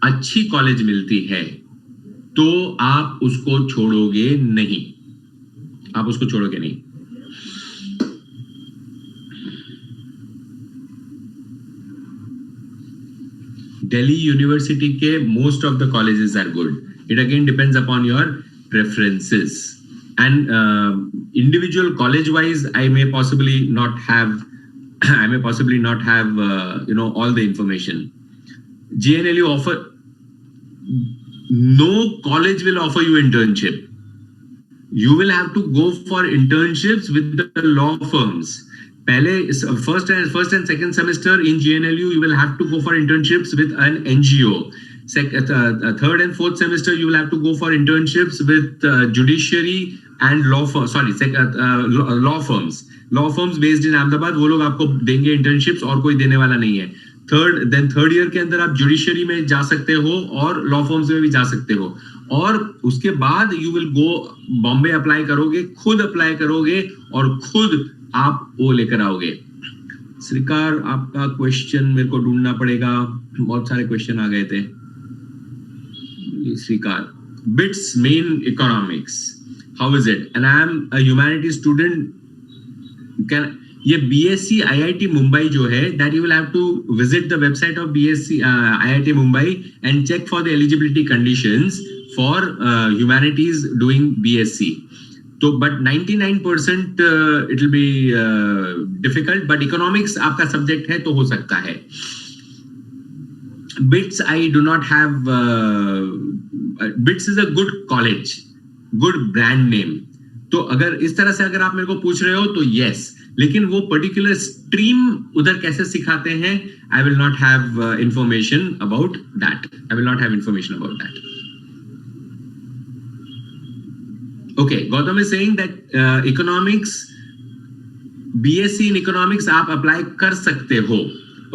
अच्छी कॉलेज मिलती है तो आप उसको छोड़ोगे नहीं, आप उसको छोड़ोगे नहीं। दिल्ली यूनिवर्सिटी के most of the colleges are good. It again depends upon your preferences and individual college wise I may possibly not have all the information. GNLU offer, no college will offer you internship. You will have to go for internships with the law firms. पहले first and second semester in GNLU you will have to go for internships with an NGO. Third and fourth semester you will have to go for internships with judiciary and law firms based in Ahmedabad. वो लोग आपको देंगे internships और कोई देने वाला नहीं है। थर्ड ईयर के अंदर आप जुडिशरी में जा सकते हो और लॉ फर्म्स में भी जा सकते हो, और उसके बाद you will go Bombay apply करोगे, खुद अप्लाई करोगे और खुद आप वो लेकर आओगे। श्रीकार आपका क्वेश्चन मेरे को ढूंढना पड़ेगा, बहुत सारे क्वेश्चन आ गए थे। Shrikar, BITS main economics, how is it? And I am a humanities student. Can ये BSc IIT मुंबई जो है, that you will have to visit the website of BSc IIT Mumbai and check for the eligibility conditions for humanities doing BSc. तो but 99% it will be difficult, but economics आपका subject है तो हो सकता है। BITS I do not have BITS is a good college, good brand name. तो अगर इस तरह से अगर आप मेरे को पूछ रहे हो तो yes, लेकिन वो पर्टिकुलर स्ट्रीम उधर कैसे सिखाते हैं, I will not have information about that. Okay, Gautam is saying that economics, BSc in economics आप अप्लाई कर सकते हो।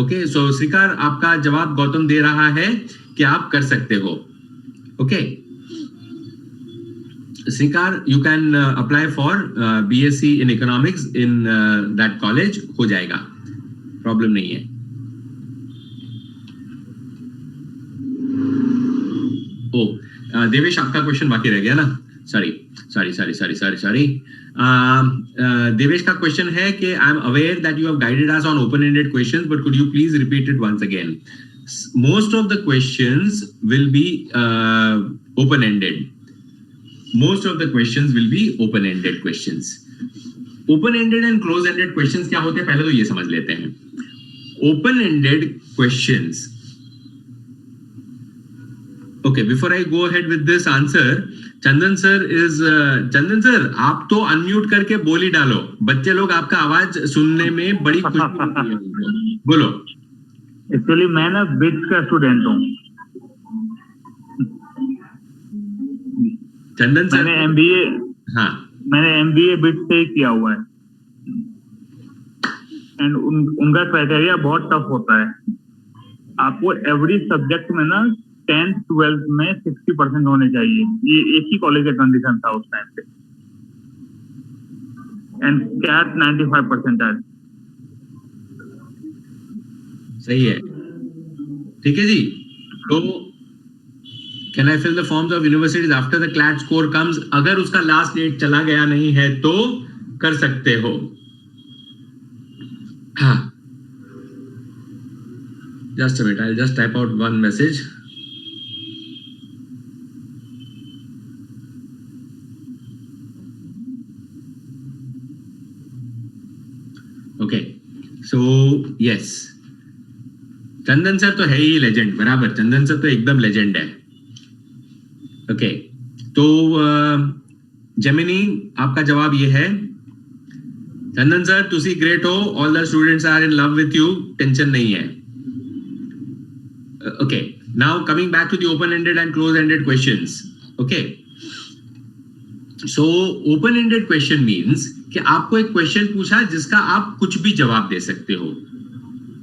ओके, सो श्रीकार आपका जवाब गौतम दे रहा है कि आप कर सकते हो। Okay, Srikar, you can apply for BSc in economics in that college, हो जाएगा, प्रॉब्लम नहीं है। देवेश आपका क्वेश्चन बाकी रह गया ना, सॉरी। देवेश का क्वेश्चन है कि I am aware that you have guided us on open ended questions, but could you please repeat it once again? Most of the questions will be open ended. Most of the questions will be open-ended questions. Open-ended and close-ended questions क्या होते हैं पहले तो ये समझ लेते हैं। Open-ended questions. Okay, before I go ahead with this answer, Chandan sir, आप तो अनम्यूट करके बोल ही डालो, बच्चे लोग आपका आवाज सुनने में बड़ी खुशी होती है। बोलो। एक्चुअली मैं ना बिट्स का स्टूडेंट हूँ। चंदन सर, मैंने MBA बिट्स से ही किया हुआ है, एंड उनका क्राइटेरिया बहुत टफ होता है। आपको एवरी सब्जेक्ट में ना 10th 12th में 60% होने चाहिए। ये एक ही कॉलेज का कंडीशन था उस टाइम पे, एंड कैट 95% है। सही है, ठीक है जी। तो Can I fill the forms of universities after the CLAT score comes? अगर उसका लास्ट डेट चला गया नहीं है तो कर सकते हो. हाँ. Just a minute, I'll just type out one message. Okay, so yes, Chandan sir तो है ही लेजेंड, बराबर. चंदन सर तो एकदम लेजेंड है. ओके, तो जेमिनी आपका जवाब ये है. चंदन सर तुसी ग्रेट हो, all the students are in love with you, tension नहीं है. Okay, now coming back to the open ended and close ended questions. Okay, so open ended question means कि आपको एक क्वेश्चन पूछा जिसका आप कुछ भी जवाब दे सकते हो,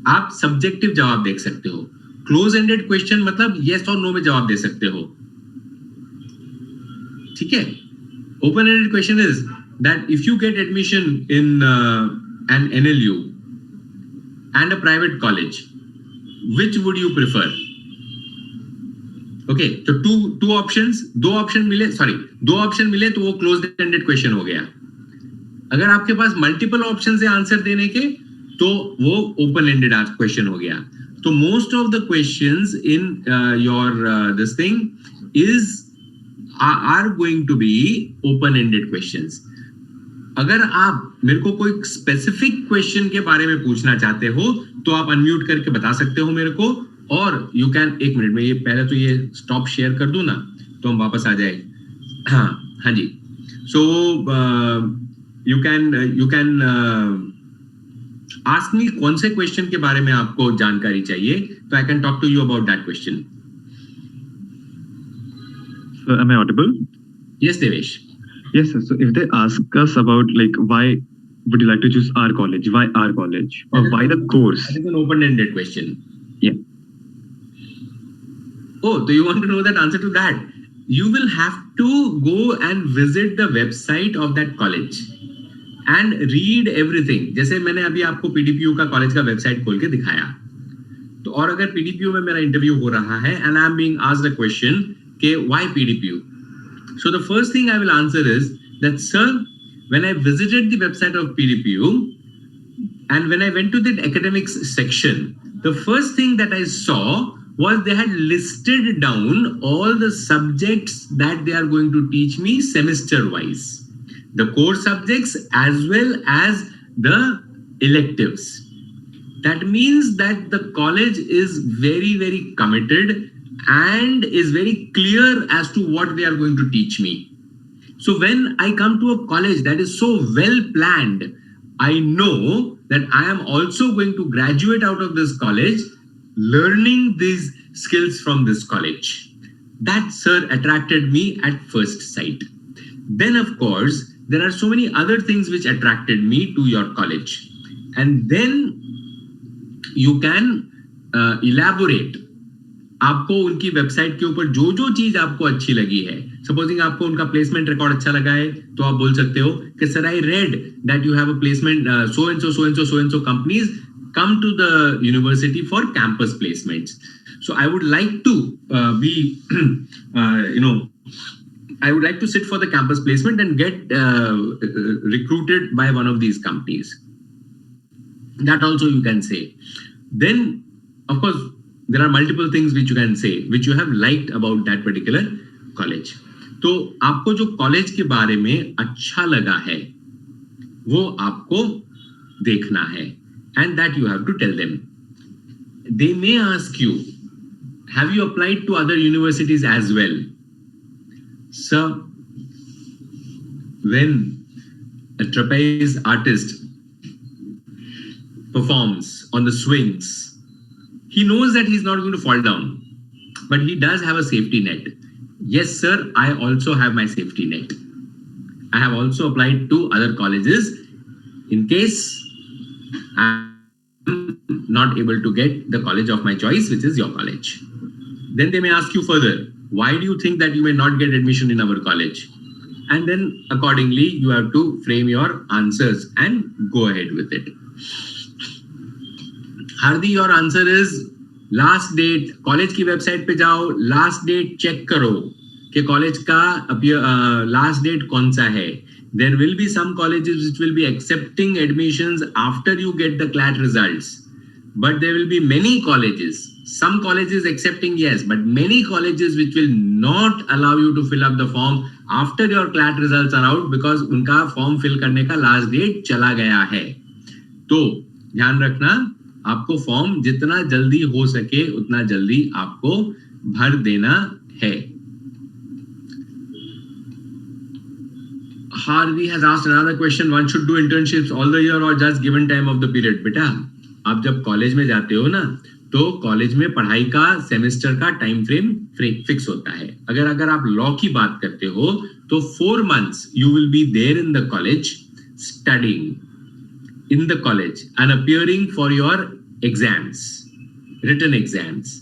आप सब्जेक्टिव जवाब दे सकते हो. क्लोज एंडेड क्वेश्चन मतलब यस और नो में जवाब दे सकते हो. ठीक है. Open ended question is that if you get admission in an NLU and a private college, which would you prefer? Okay, तो दो ऑप्शन मिले तो वो क्लोज एंडेड क्वेश्चन हो गया. अगर आपके पास मल्टीपल ऑप्शन है आंसर देने के तो वो ओपन एंडेड क्वेश्चन हो गया. तो most of the questions in your this thing is are going to be open ended questions. अगर आप मेरे को कोई स्पेसिफिक क्वेश्चन के बारे में पूछना चाहते हो तो आप अनम्यूट करके बता सकते हो मेरे को, और यू कैन, एक मिनट में ये पहले तो ये स्टॉप शेयर कर दूं ना तो हम वापस आ जाए. हाँ जी. So you can ask me कौन से क्वेश्चन के बारे में आपको जानकारी चाहिए, तो I can talk to you about that question. So am I audible? Yes, Devesh. Yes, sir. So if they ask us about like why would you like to choose our college, why our college, or why the course? That is an open-ended question. Yeah. Oh, do you want to know that answer to that? You will have to go and visit the website of that college and read everything. जैसे मैंने अभी आपको PDPU का college का website खोल के दिखाया, तो और अगर PDPU में मेरा इंटरव्यू हो रहा है and I am being asked a question के why PDPU? So the first thing I will answer is that, sir, when I visited the website of PDPU and when I went to the academics section, the first thing that I saw was they had listed down all the subjects that they are going to teach me semester wise, the core subjects as well as the electives. That means that the college is very, very committed and is very clear as to what they are going to teach me. So when I come to a college that is so well planned, I know that I am also going to graduate out of this college learning these skills from this college. That, sir, attracted me at first sight. Then, of course, there are so many other things which attracted me to your college. And then you can elaborate. आपको उनकी website के ऊपर जो जो चीज आपको अच्छी लगी है, सपोजिंग आपको उनका प्लेसमेंट रिकॉर्ड अच्छा लगा है तो आप बोल सकते हो कि sir I read that you have a placement so and so companies come to the university for campus placements. So I would like to be I would like to sit for the campus placement and get recruited by one of these companies. That also you can say. Then of course there are multiple things which you can say which you have liked about that particular college. तो आपको जो college के बारे में अच्छा लगा है वो आपको देखना है. And that you have to tell them. They may ask you, have you applied to other universities as well? Sir, when a trapeze artist performs on the swings, he knows that he's not going to fall down, but he does have a safety net. Yes, sir, I also have my safety net. I have also applied to other colleges in case I'm not able to get the college of my choice, which is your college. Then they may ask you further, why do you think that you may not get admission in our college? And then accordingly, you have to frame your answers and go ahead with it. Hardi, your answer is last date, college की website पे जाओ, last date check करो कि college का last date कौन सा है. There will be some colleges which will be accepting admissions after you get the CLAT results, but there will be many colleges, some colleges accepting yes, but many colleges which will not allow you to fill up the form after your CLAT results are out because उनका form fill करने का last date चला गया है. तो ध्यान रखना, आपको फॉर्म जितना जल्दी हो सके उतना जल्दी आपको भर देना है. Harvi has asked another question. One should do internships all the year or just given time of the period. बेटा, आप जब कॉलेज में जाते हो ना, तो कॉलेज में पढ़ाई का सेमेस्टर का टाइम फ्रेम फिक्स होता है. अगर आप लॉ की बात करते हो तो 4 months you will be there in the college studying in the college and appearing for your exams, written exams.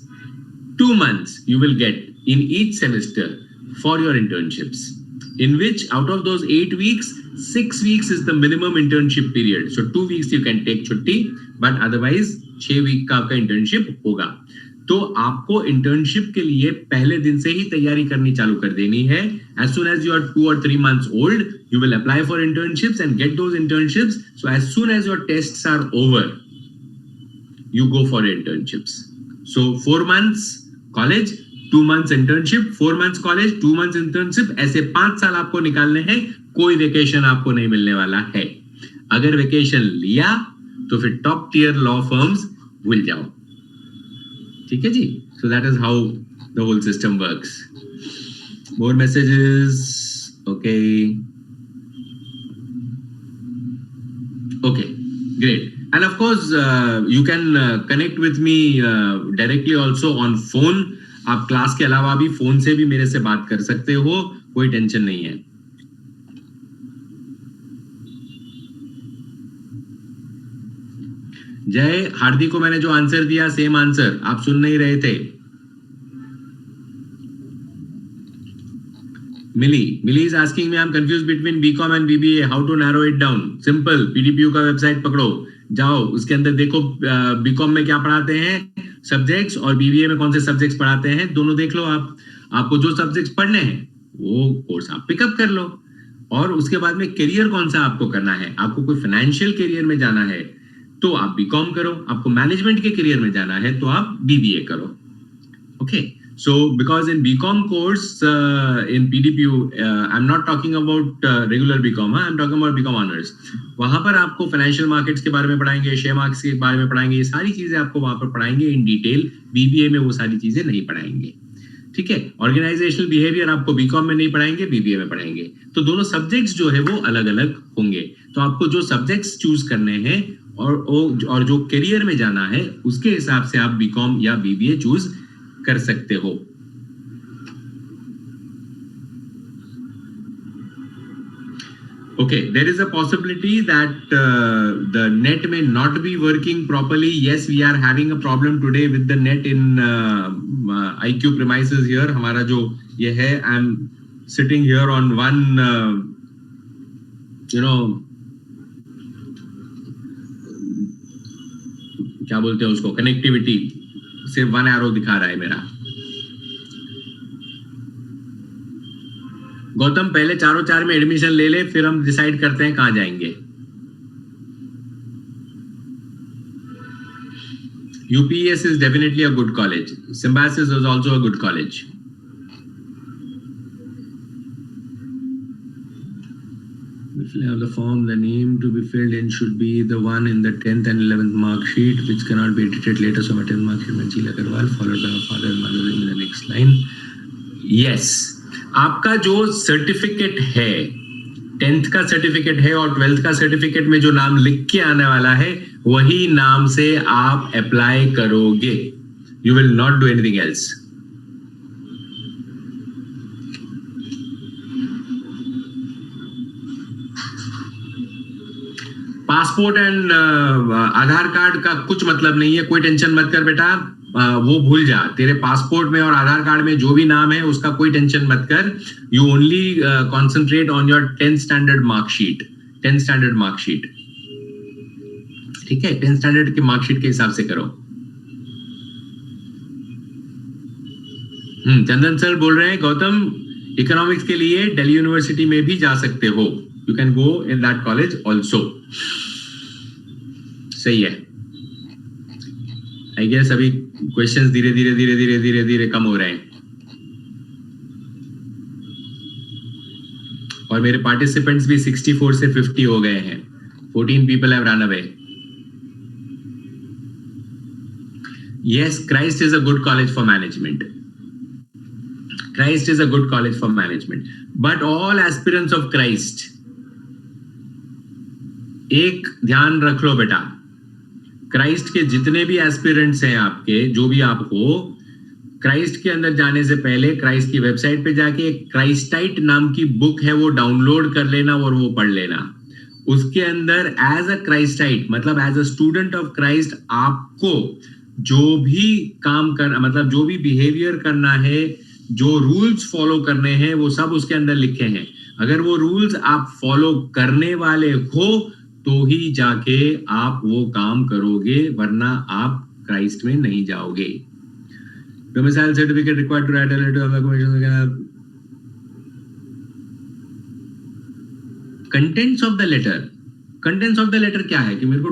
2 months you will get in each semester for your internships, in which out of those 8 weeks, 6 weeks is the minimum internship period. So 2 weeks you can take छुट्टी, but otherwise 6 week का आपका internship होगा. तो आपको internship के लिए पहले दिन से ही तैयारी करनी चालू कर देनी है. As soon as you are 2 or 3 months old, you will apply for internships and get those internships. So as soon as your tests are over, you go for internships. So 4 months college, 2 months internship, 4 months college, 2 months internship, ऐसे 5 साल आपको निकालने हैं. कोई vacation आपको नहीं मिलने वाला है. अगर वेकेशन लिया तो फिर टॉप टियर लॉ फर्म्स भूल जाओ. ठीक है जी. So that is how the whole system works. More messages. Okay okay, great. And of course you can connect with me directly also on phone. आप क्लास के अलावा भी फोन से भी मेरे से बात कर सकते हो, कोई टेंशन नहीं है. जय, हार्दिक को मैंने जो आंसर दिया सेम आंसर, आप सुन नहीं रहे थे. Millie is asking me, I'm confused between BCom and BBA. How to narrow it down? Simple. PDPU का वेबसाइट पकड़ो, जाओ, उसके अंदर देखो बीकॉम में क्या पढ़ाते हैं सब्जेक्ट्स और बीबीए में कौन से सब्जेक्ट्स पढ़ाते हैं, दोनों देख लो. आपको जो सब्जेक्ट्स पढ़ने हैं वो कोर्स आप पिकअप कर लो. और उसके बाद में करियर कौन सा आपको करना है. आपको कोई फाइनेंशियल करियर में जाना है तो आप बीकॉम करो. आपको मैनेजमेंट के करियर में जाना है तो आप बीबीए करो. Okay. So because in BCom course in PDPU, I'm not talking about regular BCom, I'm talking about BCom honors. वहां पर आपको फाइनेंशियल मार्केट्स के बारे में पढ़ाएंगे, शेयर मार्केट्स के बारे में पढ़ाएंगे, ये सारी चीजें आपको वहां पर पढ़ाएंगे इन डिटेल. बीबीए में वो सारी चीजें नहीं पढ़ाएंगे. ठीक है. ऑर्गेनाइजेशनल बिहेवियर आपको बीकॉम में नहीं पढ़ाएंगे, बीबीए में पढ़ाएंगे. तो दोनों सब्जेक्ट्स जो है वो अलग अलग होंगे. तो आपको जो सब्जेक्ट्स चूज करने हैं और जो करियर में जाना है उसके हिसाब से आप बीकॉम या बीबीए चूज कर सकते हो. Okay, there is a possibility that the net may not be working properly. Yes, we are having a problem today with the net in IQ premises here. हमारा जो ये है, I'm sitting here on one, क्या बोलते हैं उसको, connectivity. सिर्फ 1 arrow दिखा रहा है मेरा. गौतम, पहले 4 में एडमिशन ले ले, फिर हम डिसाइड करते हैं कहाँ जाएंगे. UPES is definitely a good college. Symbiosis is also a good college. Have the form, the name to be filled in should be the one in the 10th and 11th mark sheet, which cannot be edited later. So, 10th mark sheet, Manjil Agarwal, followed by our father and mother in the next line. Yes. आपका जो certificate है, 10th का certificate है और 12th का certificate में जो नाम लिख के आने वाला है वही नाम से आप अप्लाई करोगे. You will not do anything else. Passport and Aadhaar card का कुछ मतलब नहीं है, कोई टेंशन मत कर बेटा. वो भूल जा. तेरे पासपोर्ट में और आधार कार्ड में जो भी नाम है उसका कोई टेंशन मत कर. You only concentrate on your 10th standard marksheet. 10th standard marksheet, ठीक है. 10th स्टैंडर्ड की मार्कशीट के हिसाब से करो. चंदन सर बोल रहे हैं गौतम इकोनॉमिक्स के लिए दिल्ली यूनिवर्सिटी में भी जा सकते हो, you can go in that college also. सही है। आई गेस अभी क्वेश्चंस धीरे धीरे कम हो रहे हैं और मेरे पार्टिसिपेंट्स भी 64 से 50 हो गए हैं। 14 people have run away. Yes, Christ is a good college for management. Christ is a good college for management. But all aspirants of Christ, एक ध्यान रख लो बेटा, क्राइस्ट के जितने भी एस्पिरेंट्स हैं आपके, जो भी आप हो, क्राइस्ट के अंदर जाने से पहले क्राइस्ट की वेबसाइट पे जाके क्राइस्टाइट नाम की बुक है वो डाउनलोड कर लेना और वो पढ़ लेना। उसके अंदर एज अ क्राइस्टाइट मतलब as a student of Christ आपको जो भी काम कर मतलब जो भी बिहेवियर करना है, जो रूल्स फॉलो करने हैं, वो सब उसके अंदर लिखे हैं। अगर वो रूल्स आप फॉलो करने वाले हो तो ही जाके आप वो काम करोगे, वरना आप क्राइस्ट में नहीं जाओगे। Domicile certificate required to write a letter of recommendation. Contents of the letter. Contents of the letter क्या है कि मेरे को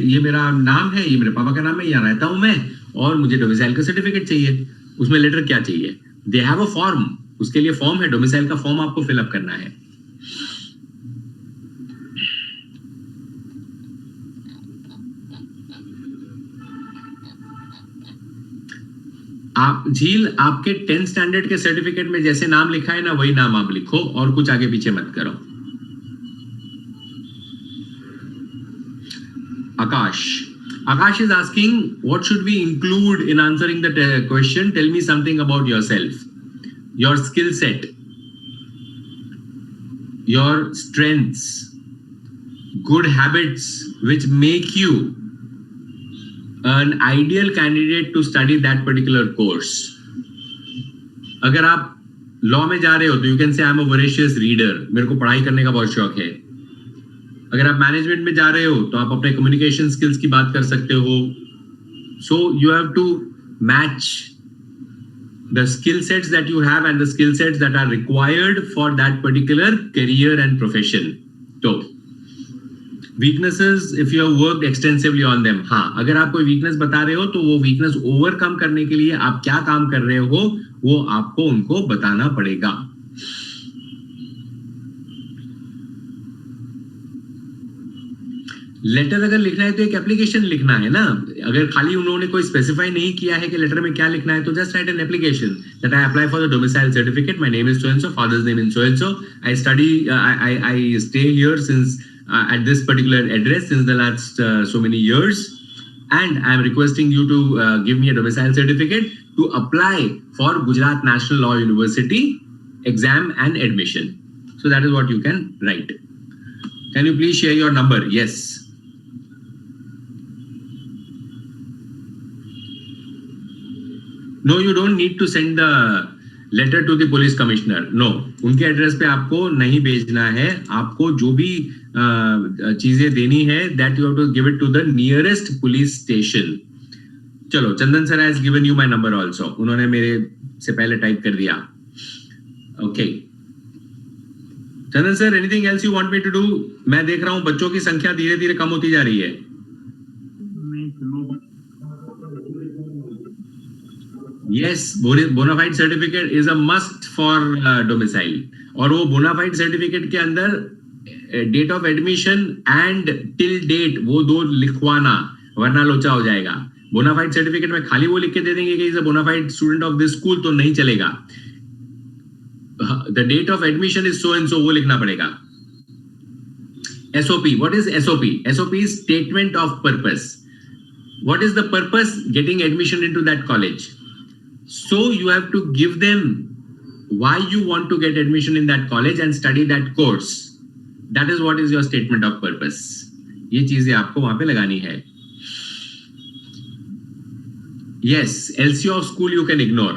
ये मेरा नाम है, ये मेरे पापा का नाम है, यहाँ रहता हूँ मैं और मुझे डोमिसाइल का सर्टिफिकेट चाहिए। उसमें लेटर क्या चाहिए? They have a form. उसके लिए फॉर्म है, डोमिसाइल का फॉर्म आपको फिलअप करना है। आप झील आपके 10th स्टैंडर्ड के सर्टिफिकेट में जैसे नाम लिखा है ना, वही नाम आप लिखो और कुछ आगे पीछे मत करो। Akash is asking what should we include in answering the question. Tell me something about yourself, your skill set, your strengths, good habits which make you an ideal candidate to study that particular course. अगर आप law में जा रहे हो तो you can say I am a voracious reader, मेरे को पढ़ाई करने का बहुत शौक है। अगर आप मैनेजमेंट में जा रहे हो तो आप अपने कम्युनिकेशन स्किल्स की बात कर सकते हो। So you have to match the skill sets that you have and the skill sets that are required for that particular career and profession. तो weaknesses if you have worked extensively on them, हाँ अगर आप कोई weakness बता रहे हो तो वो वीकनेस ओवरकम करने के लिए आप क्या काम कर रहे हो वो आपको उनको बताना पड़ेगा। लेटर अगर लिखना है तो एक एप्लीकेशन लिखना है ना। अगर खाली उन्होंने कोई स्पेसिफाई नहीं किया है कि लेटर में क्या लिखना है तो just right an application that I apply for the domicile certificate, my name is so and so, father's name is so and so, I study I stay here since at this particular address since the last so many years, and I am requesting you to give me a domicile certificate to apply for Gujarat National Law University exam and admission. So that is what you can write. Can you please share your number? Yes. No, you don't need to send the letter to the police commissioner. No, उनके address पे आपको नहीं भेजना है। आपको जो भी चीजें देनी है that you have to give it to the nearest police station. चलो, चंदन sir has given you my number also. उन्होंने मेरे से पहले टाइप कर दिया। Okay. Chandan sir, anything else you want me to do? मैं देख रहा हूँ बच्चों की संख्या धीरे धीरे कम होती जा रही है। Yes, bona fide certificate is a must for domicile. और वो bona fide certificate के अंदर date of admission and till date वो दो लिखवाना, वरना लोचा हो जाएगा। bona fide सर्टिफिकेट में खाली वो लिख के दे देंगे कि is a bona fide student of this school तो नहीं चलेगा। The date of admission is so and so, वो लिखना पड़ेगा। SOP, what is SOP? SOP is statement of purpose. What is the purpose? Getting admission into that college. So you have to give them why you want to get admission in that college and study that course. That is what is your statement of purpose. ये चीजें आपको वहां पे लगानी है। Yes, LC of school you can ignore.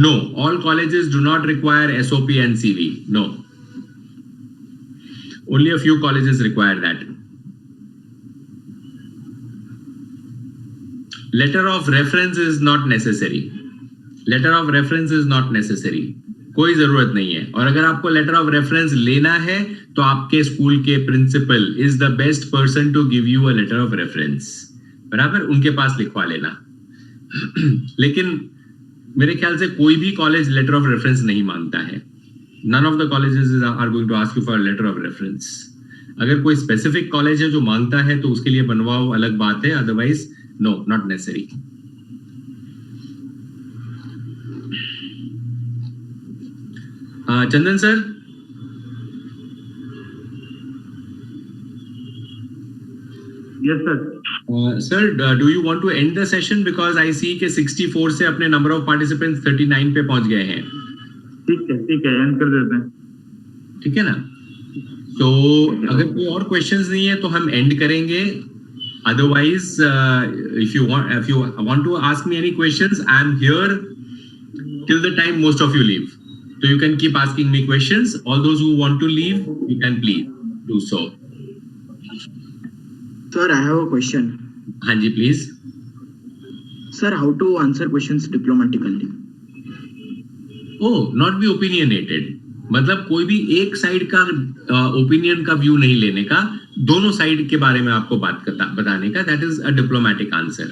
No, all colleges do not require SOP and CV. No. Only a few colleges require that. Letter of reference is not necessary. Letter of reference is not necessary. कोई जरूरत नहीं है. और अगर आपको letter of reference लेना है तो आपके स्कूल के principal is the best person to give you a letter of reference. बराबर, उनके पास लिखवा लेना. लेकिन मेरे ख्याल से कोई भी कॉलेज लेटर ऑफ रेफरेंस नहीं मांगता है. None of the colleges are going to ask you for letter of reference. अगर कोई स्पेसिफिक कॉलेज है जो मांगता है तो उसके लिए बनवाओ, अलग बात है. Otherwise no, not necessary. Chandan sir, yes sir. Sir do you want to end the session because I see के 64 से अपने नंबर ऑफ पार्टिसिपेंट्स 39 पे पहुंच गए हैं. ठीक है, एंड कर देते हैं. ठीक है ना? तो अगर कोई और क्वेश्चंस नहीं है तो हम एंड करेंगे. Otherwise if you want to ask me any questions, I am here till the time most of you leave. So you can keep asking me questions. All those who want to leave, you can please do so. Sir, I have a question. हाँ जी, please. Sir, how to answer questions diplomatically? Oh, not be opinionated. मतलब कोई भी एक side का opinion का view नहीं लेने का, दोनों साइड के बारे में आपको बात बताने का. That is a diplomatic answer.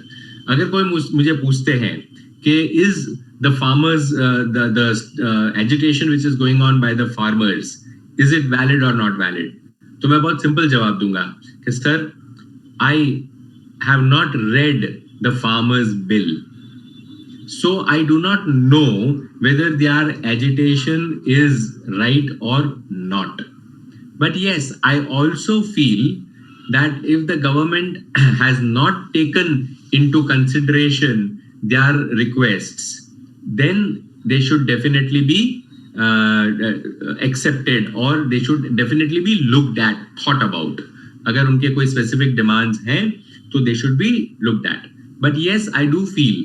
अगर कोई मुझे पूछते हैं कि is the farmers the agitation which is going on by the farmers, is it valid और नॉट वैलिड, तो मैं बहुत सिंपल जवाब दूंगा कि sir, I have not read the farmers bill. So I do not know whether their agitation is right or not. But yes, I also feel that if the government has not taken into consideration their requests, then they should definitely be accepted, or they should definitely be looked at, thought about. अगर उनके कोई specific demands हैं, तो they should be looked at. But yes, I do feel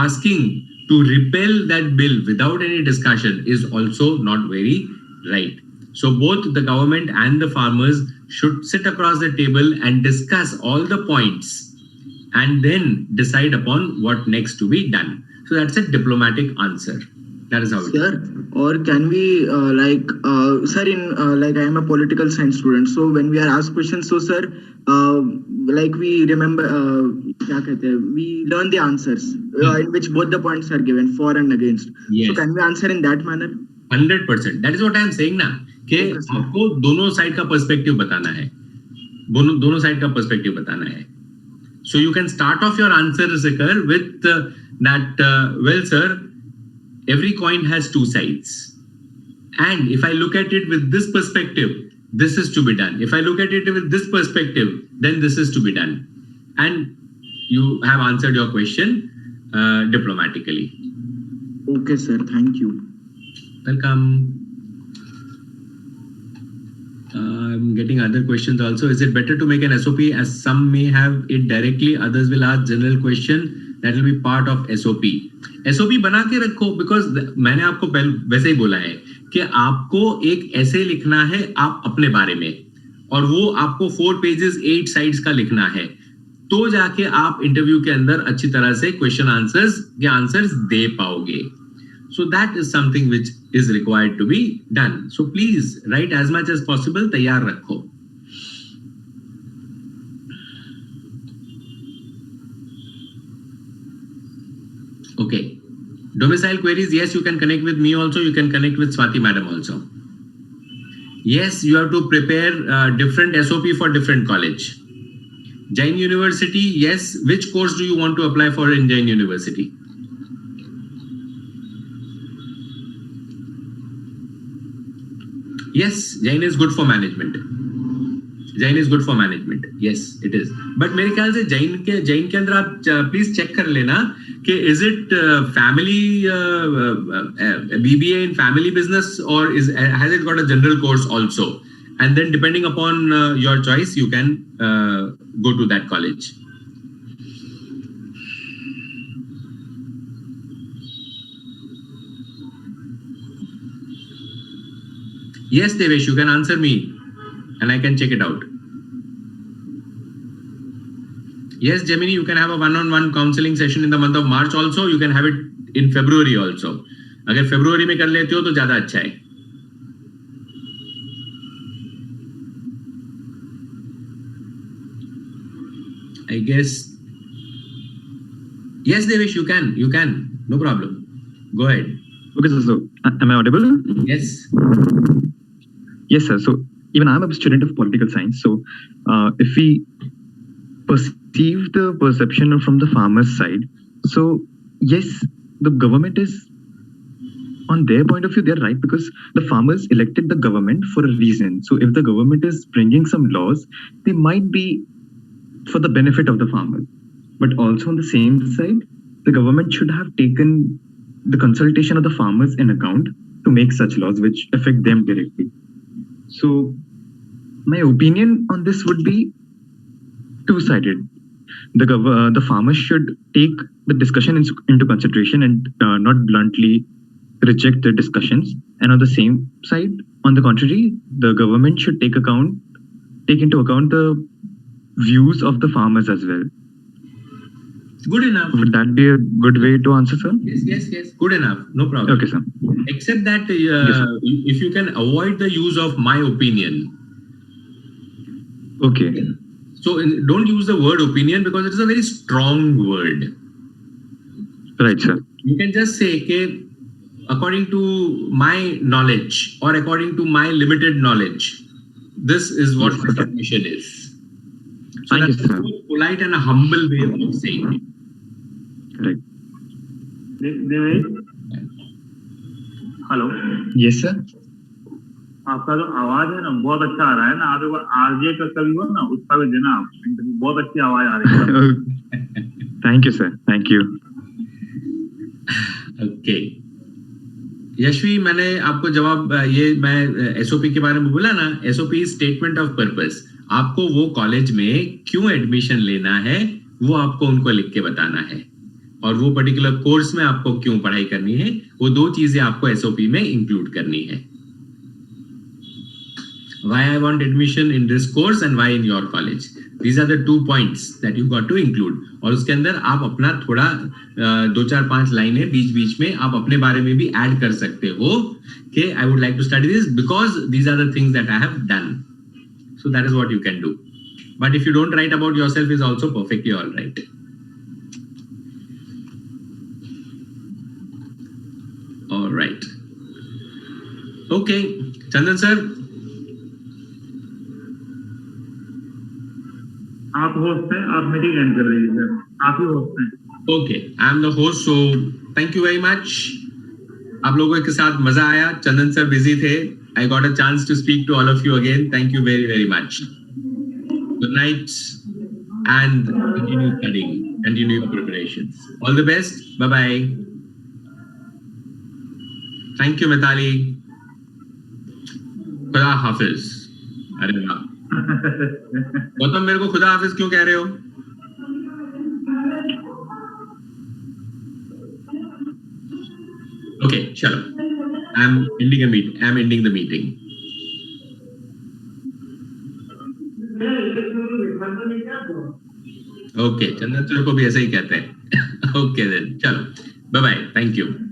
asking to repeal that bill without any discussion is also not very right. So both the government and the farmers should sit across the table and discuss all the points and then decide upon what next to be done. So that's a diplomatic answer. That is how it is. Sir, or can we sir, in like I am a political science student, so when we are asked questions, so sir, like we remember, क्या कहते हैं, we learn the answers in which both the points are given, for and against. Yes. So can we answer in that manner? 100%. That is what I am saying ना, कि आपको दोनों side का perspective बताना है. दोनों साइड का perspective बताना है. So you can start off your answer, Zikr, with that, well, sir, every coin has two sides. And if I look at it with this perspective, this is to be done. If I look at it with this perspective, then this is to be done. And you have answered your question diplomatically. Okay, sir. Thank you. Welcome. I'm getting other questions also. Is it better to make an SOP, as some may have it directly, others will ask general question that will be part of SOP. SOP बना के रखो, because मैंने आपको वैसे ही बोला है कि आपको एक ऐसे लिखना है आप अपने बारे में, और वो आपको 4 pages 8 sides का लिखना है, तो जाके आप इंटरव्यू के अंदर अच्छी तरह से क्वेश्चन आंसर्स के आंसर्स दे पाओगे. So that is something which is required to be done. So please write as much as possible. तैयार रखो. Okay. Domicile queries. Yes, you can connect with me also. You can connect with Swati madam also. Yes, you have to prepare different SOP for different college. Jain University. Yes. Which course do you want to apply for in Jain University? Yes, Jain is good for management. Jain is good for management. Yes, it is. But मेरे ख्याल से जैन के अंदर आप please check कर लेना कि is it family BBA in family business, or has it got a general course also? And then depending upon your choice, you can go to that college. Yes, Devesh, you can answer me and I can check it out. Yes, Gemini, you can have a one-on-one counseling session in the month of March also. You can have it in February also. अगर February में कर लेते हो तो ज़्यादा अच्छा है. I guess. Yes, Devesh, you can. You can. No problem. Go ahead. Okay, sir. So, am I audible? Yes. Yes, sir. So, even I'm a student of political science. So, if we perceive the perception from the farmer's side, so yes, the government is, on their point of view, they're right, because the farmers elected the government for a reason. So, if the government is bringing some laws, they might be for the benefit of the farmers. But also on the same side, the government should have taken the consultation of the farmers in account to make such laws which affect them directly. So, my opinion on this would be two-sided. The farmers should take the discussion into consideration and not bluntly reject the discussions. And on the same side, on the contrary, the government should take into account the views of the farmers as well. Good enough. Would that be a good way to answer, sir? Yes. Good enough. No problem. Okay, sir. Except that Yes, sir. if you can avoid the use of my opinion. Okay. So don't use the word opinion because it is a very strong word. Right, sir. You can just say, okay, according to my knowledge or according to my limited knowledge, this is what Yes, the sir. submission is. So Thank you, that's a sir. more polite and a humble way of saying it. Right. Devesh, hello, Yes, sir. आपका जो आवाज है ना बहुत अच्छा आ रहा है ना. आप एक बार आरजे का कभी हो ना उसका भी देना आप इंटरव्यू. बहुत अच्छी आवाज आ रही है. Thank you, sir. Thank you. Okay Yashvi, मैंने आपको जवाब ये मैं एसओपी के बारे में बोला ना. SOP statement of purpose. आपको वो कॉलेज में क्यों एडमिशन लेना है वो आपको उनको लिख के बताना है, और वो पर्टिकुलर कोर्स में आपको क्यों पढ़ाई करनी है वो दो चीजें आपको एसओपी में इंक्लूड करनी है. Why I want admission in this course and why in your college. These are the 2 points that you got to include. और उसके अंदर आप अपना थोड़ा 2-4-5 लाइनें बीच बीच में आप अपने बारे में भी ऐड कर सकते हो कि I would like to study this because these are the things that I have done. So that is what you can do. But if you don't write about yourself is also perfectly all right. All right. Okay, Chandan sir. आप host हैं, आप meeting and कर रही है. आप ही host हैं. Okay, I am the host, so thank you very much. आप लोगों के साथ मजा आया. चंदन सर बिजी थे. I got a chance to speak to all of you again. Thank you very, very much. Good night and continue studying, continue your preparations. All the best. Bye-bye. Thank you, Mitali. खुदा हाफिज. अरे वाह. गौतम, मेरे को खुदा हाफिज क्यों कह रहे हो? Okay, chalo. I'm ending the meeting. Okay, Chandan sir को भी ऐसा ही कहते हैं. Okay then, चलो. Bye bye. Thank you.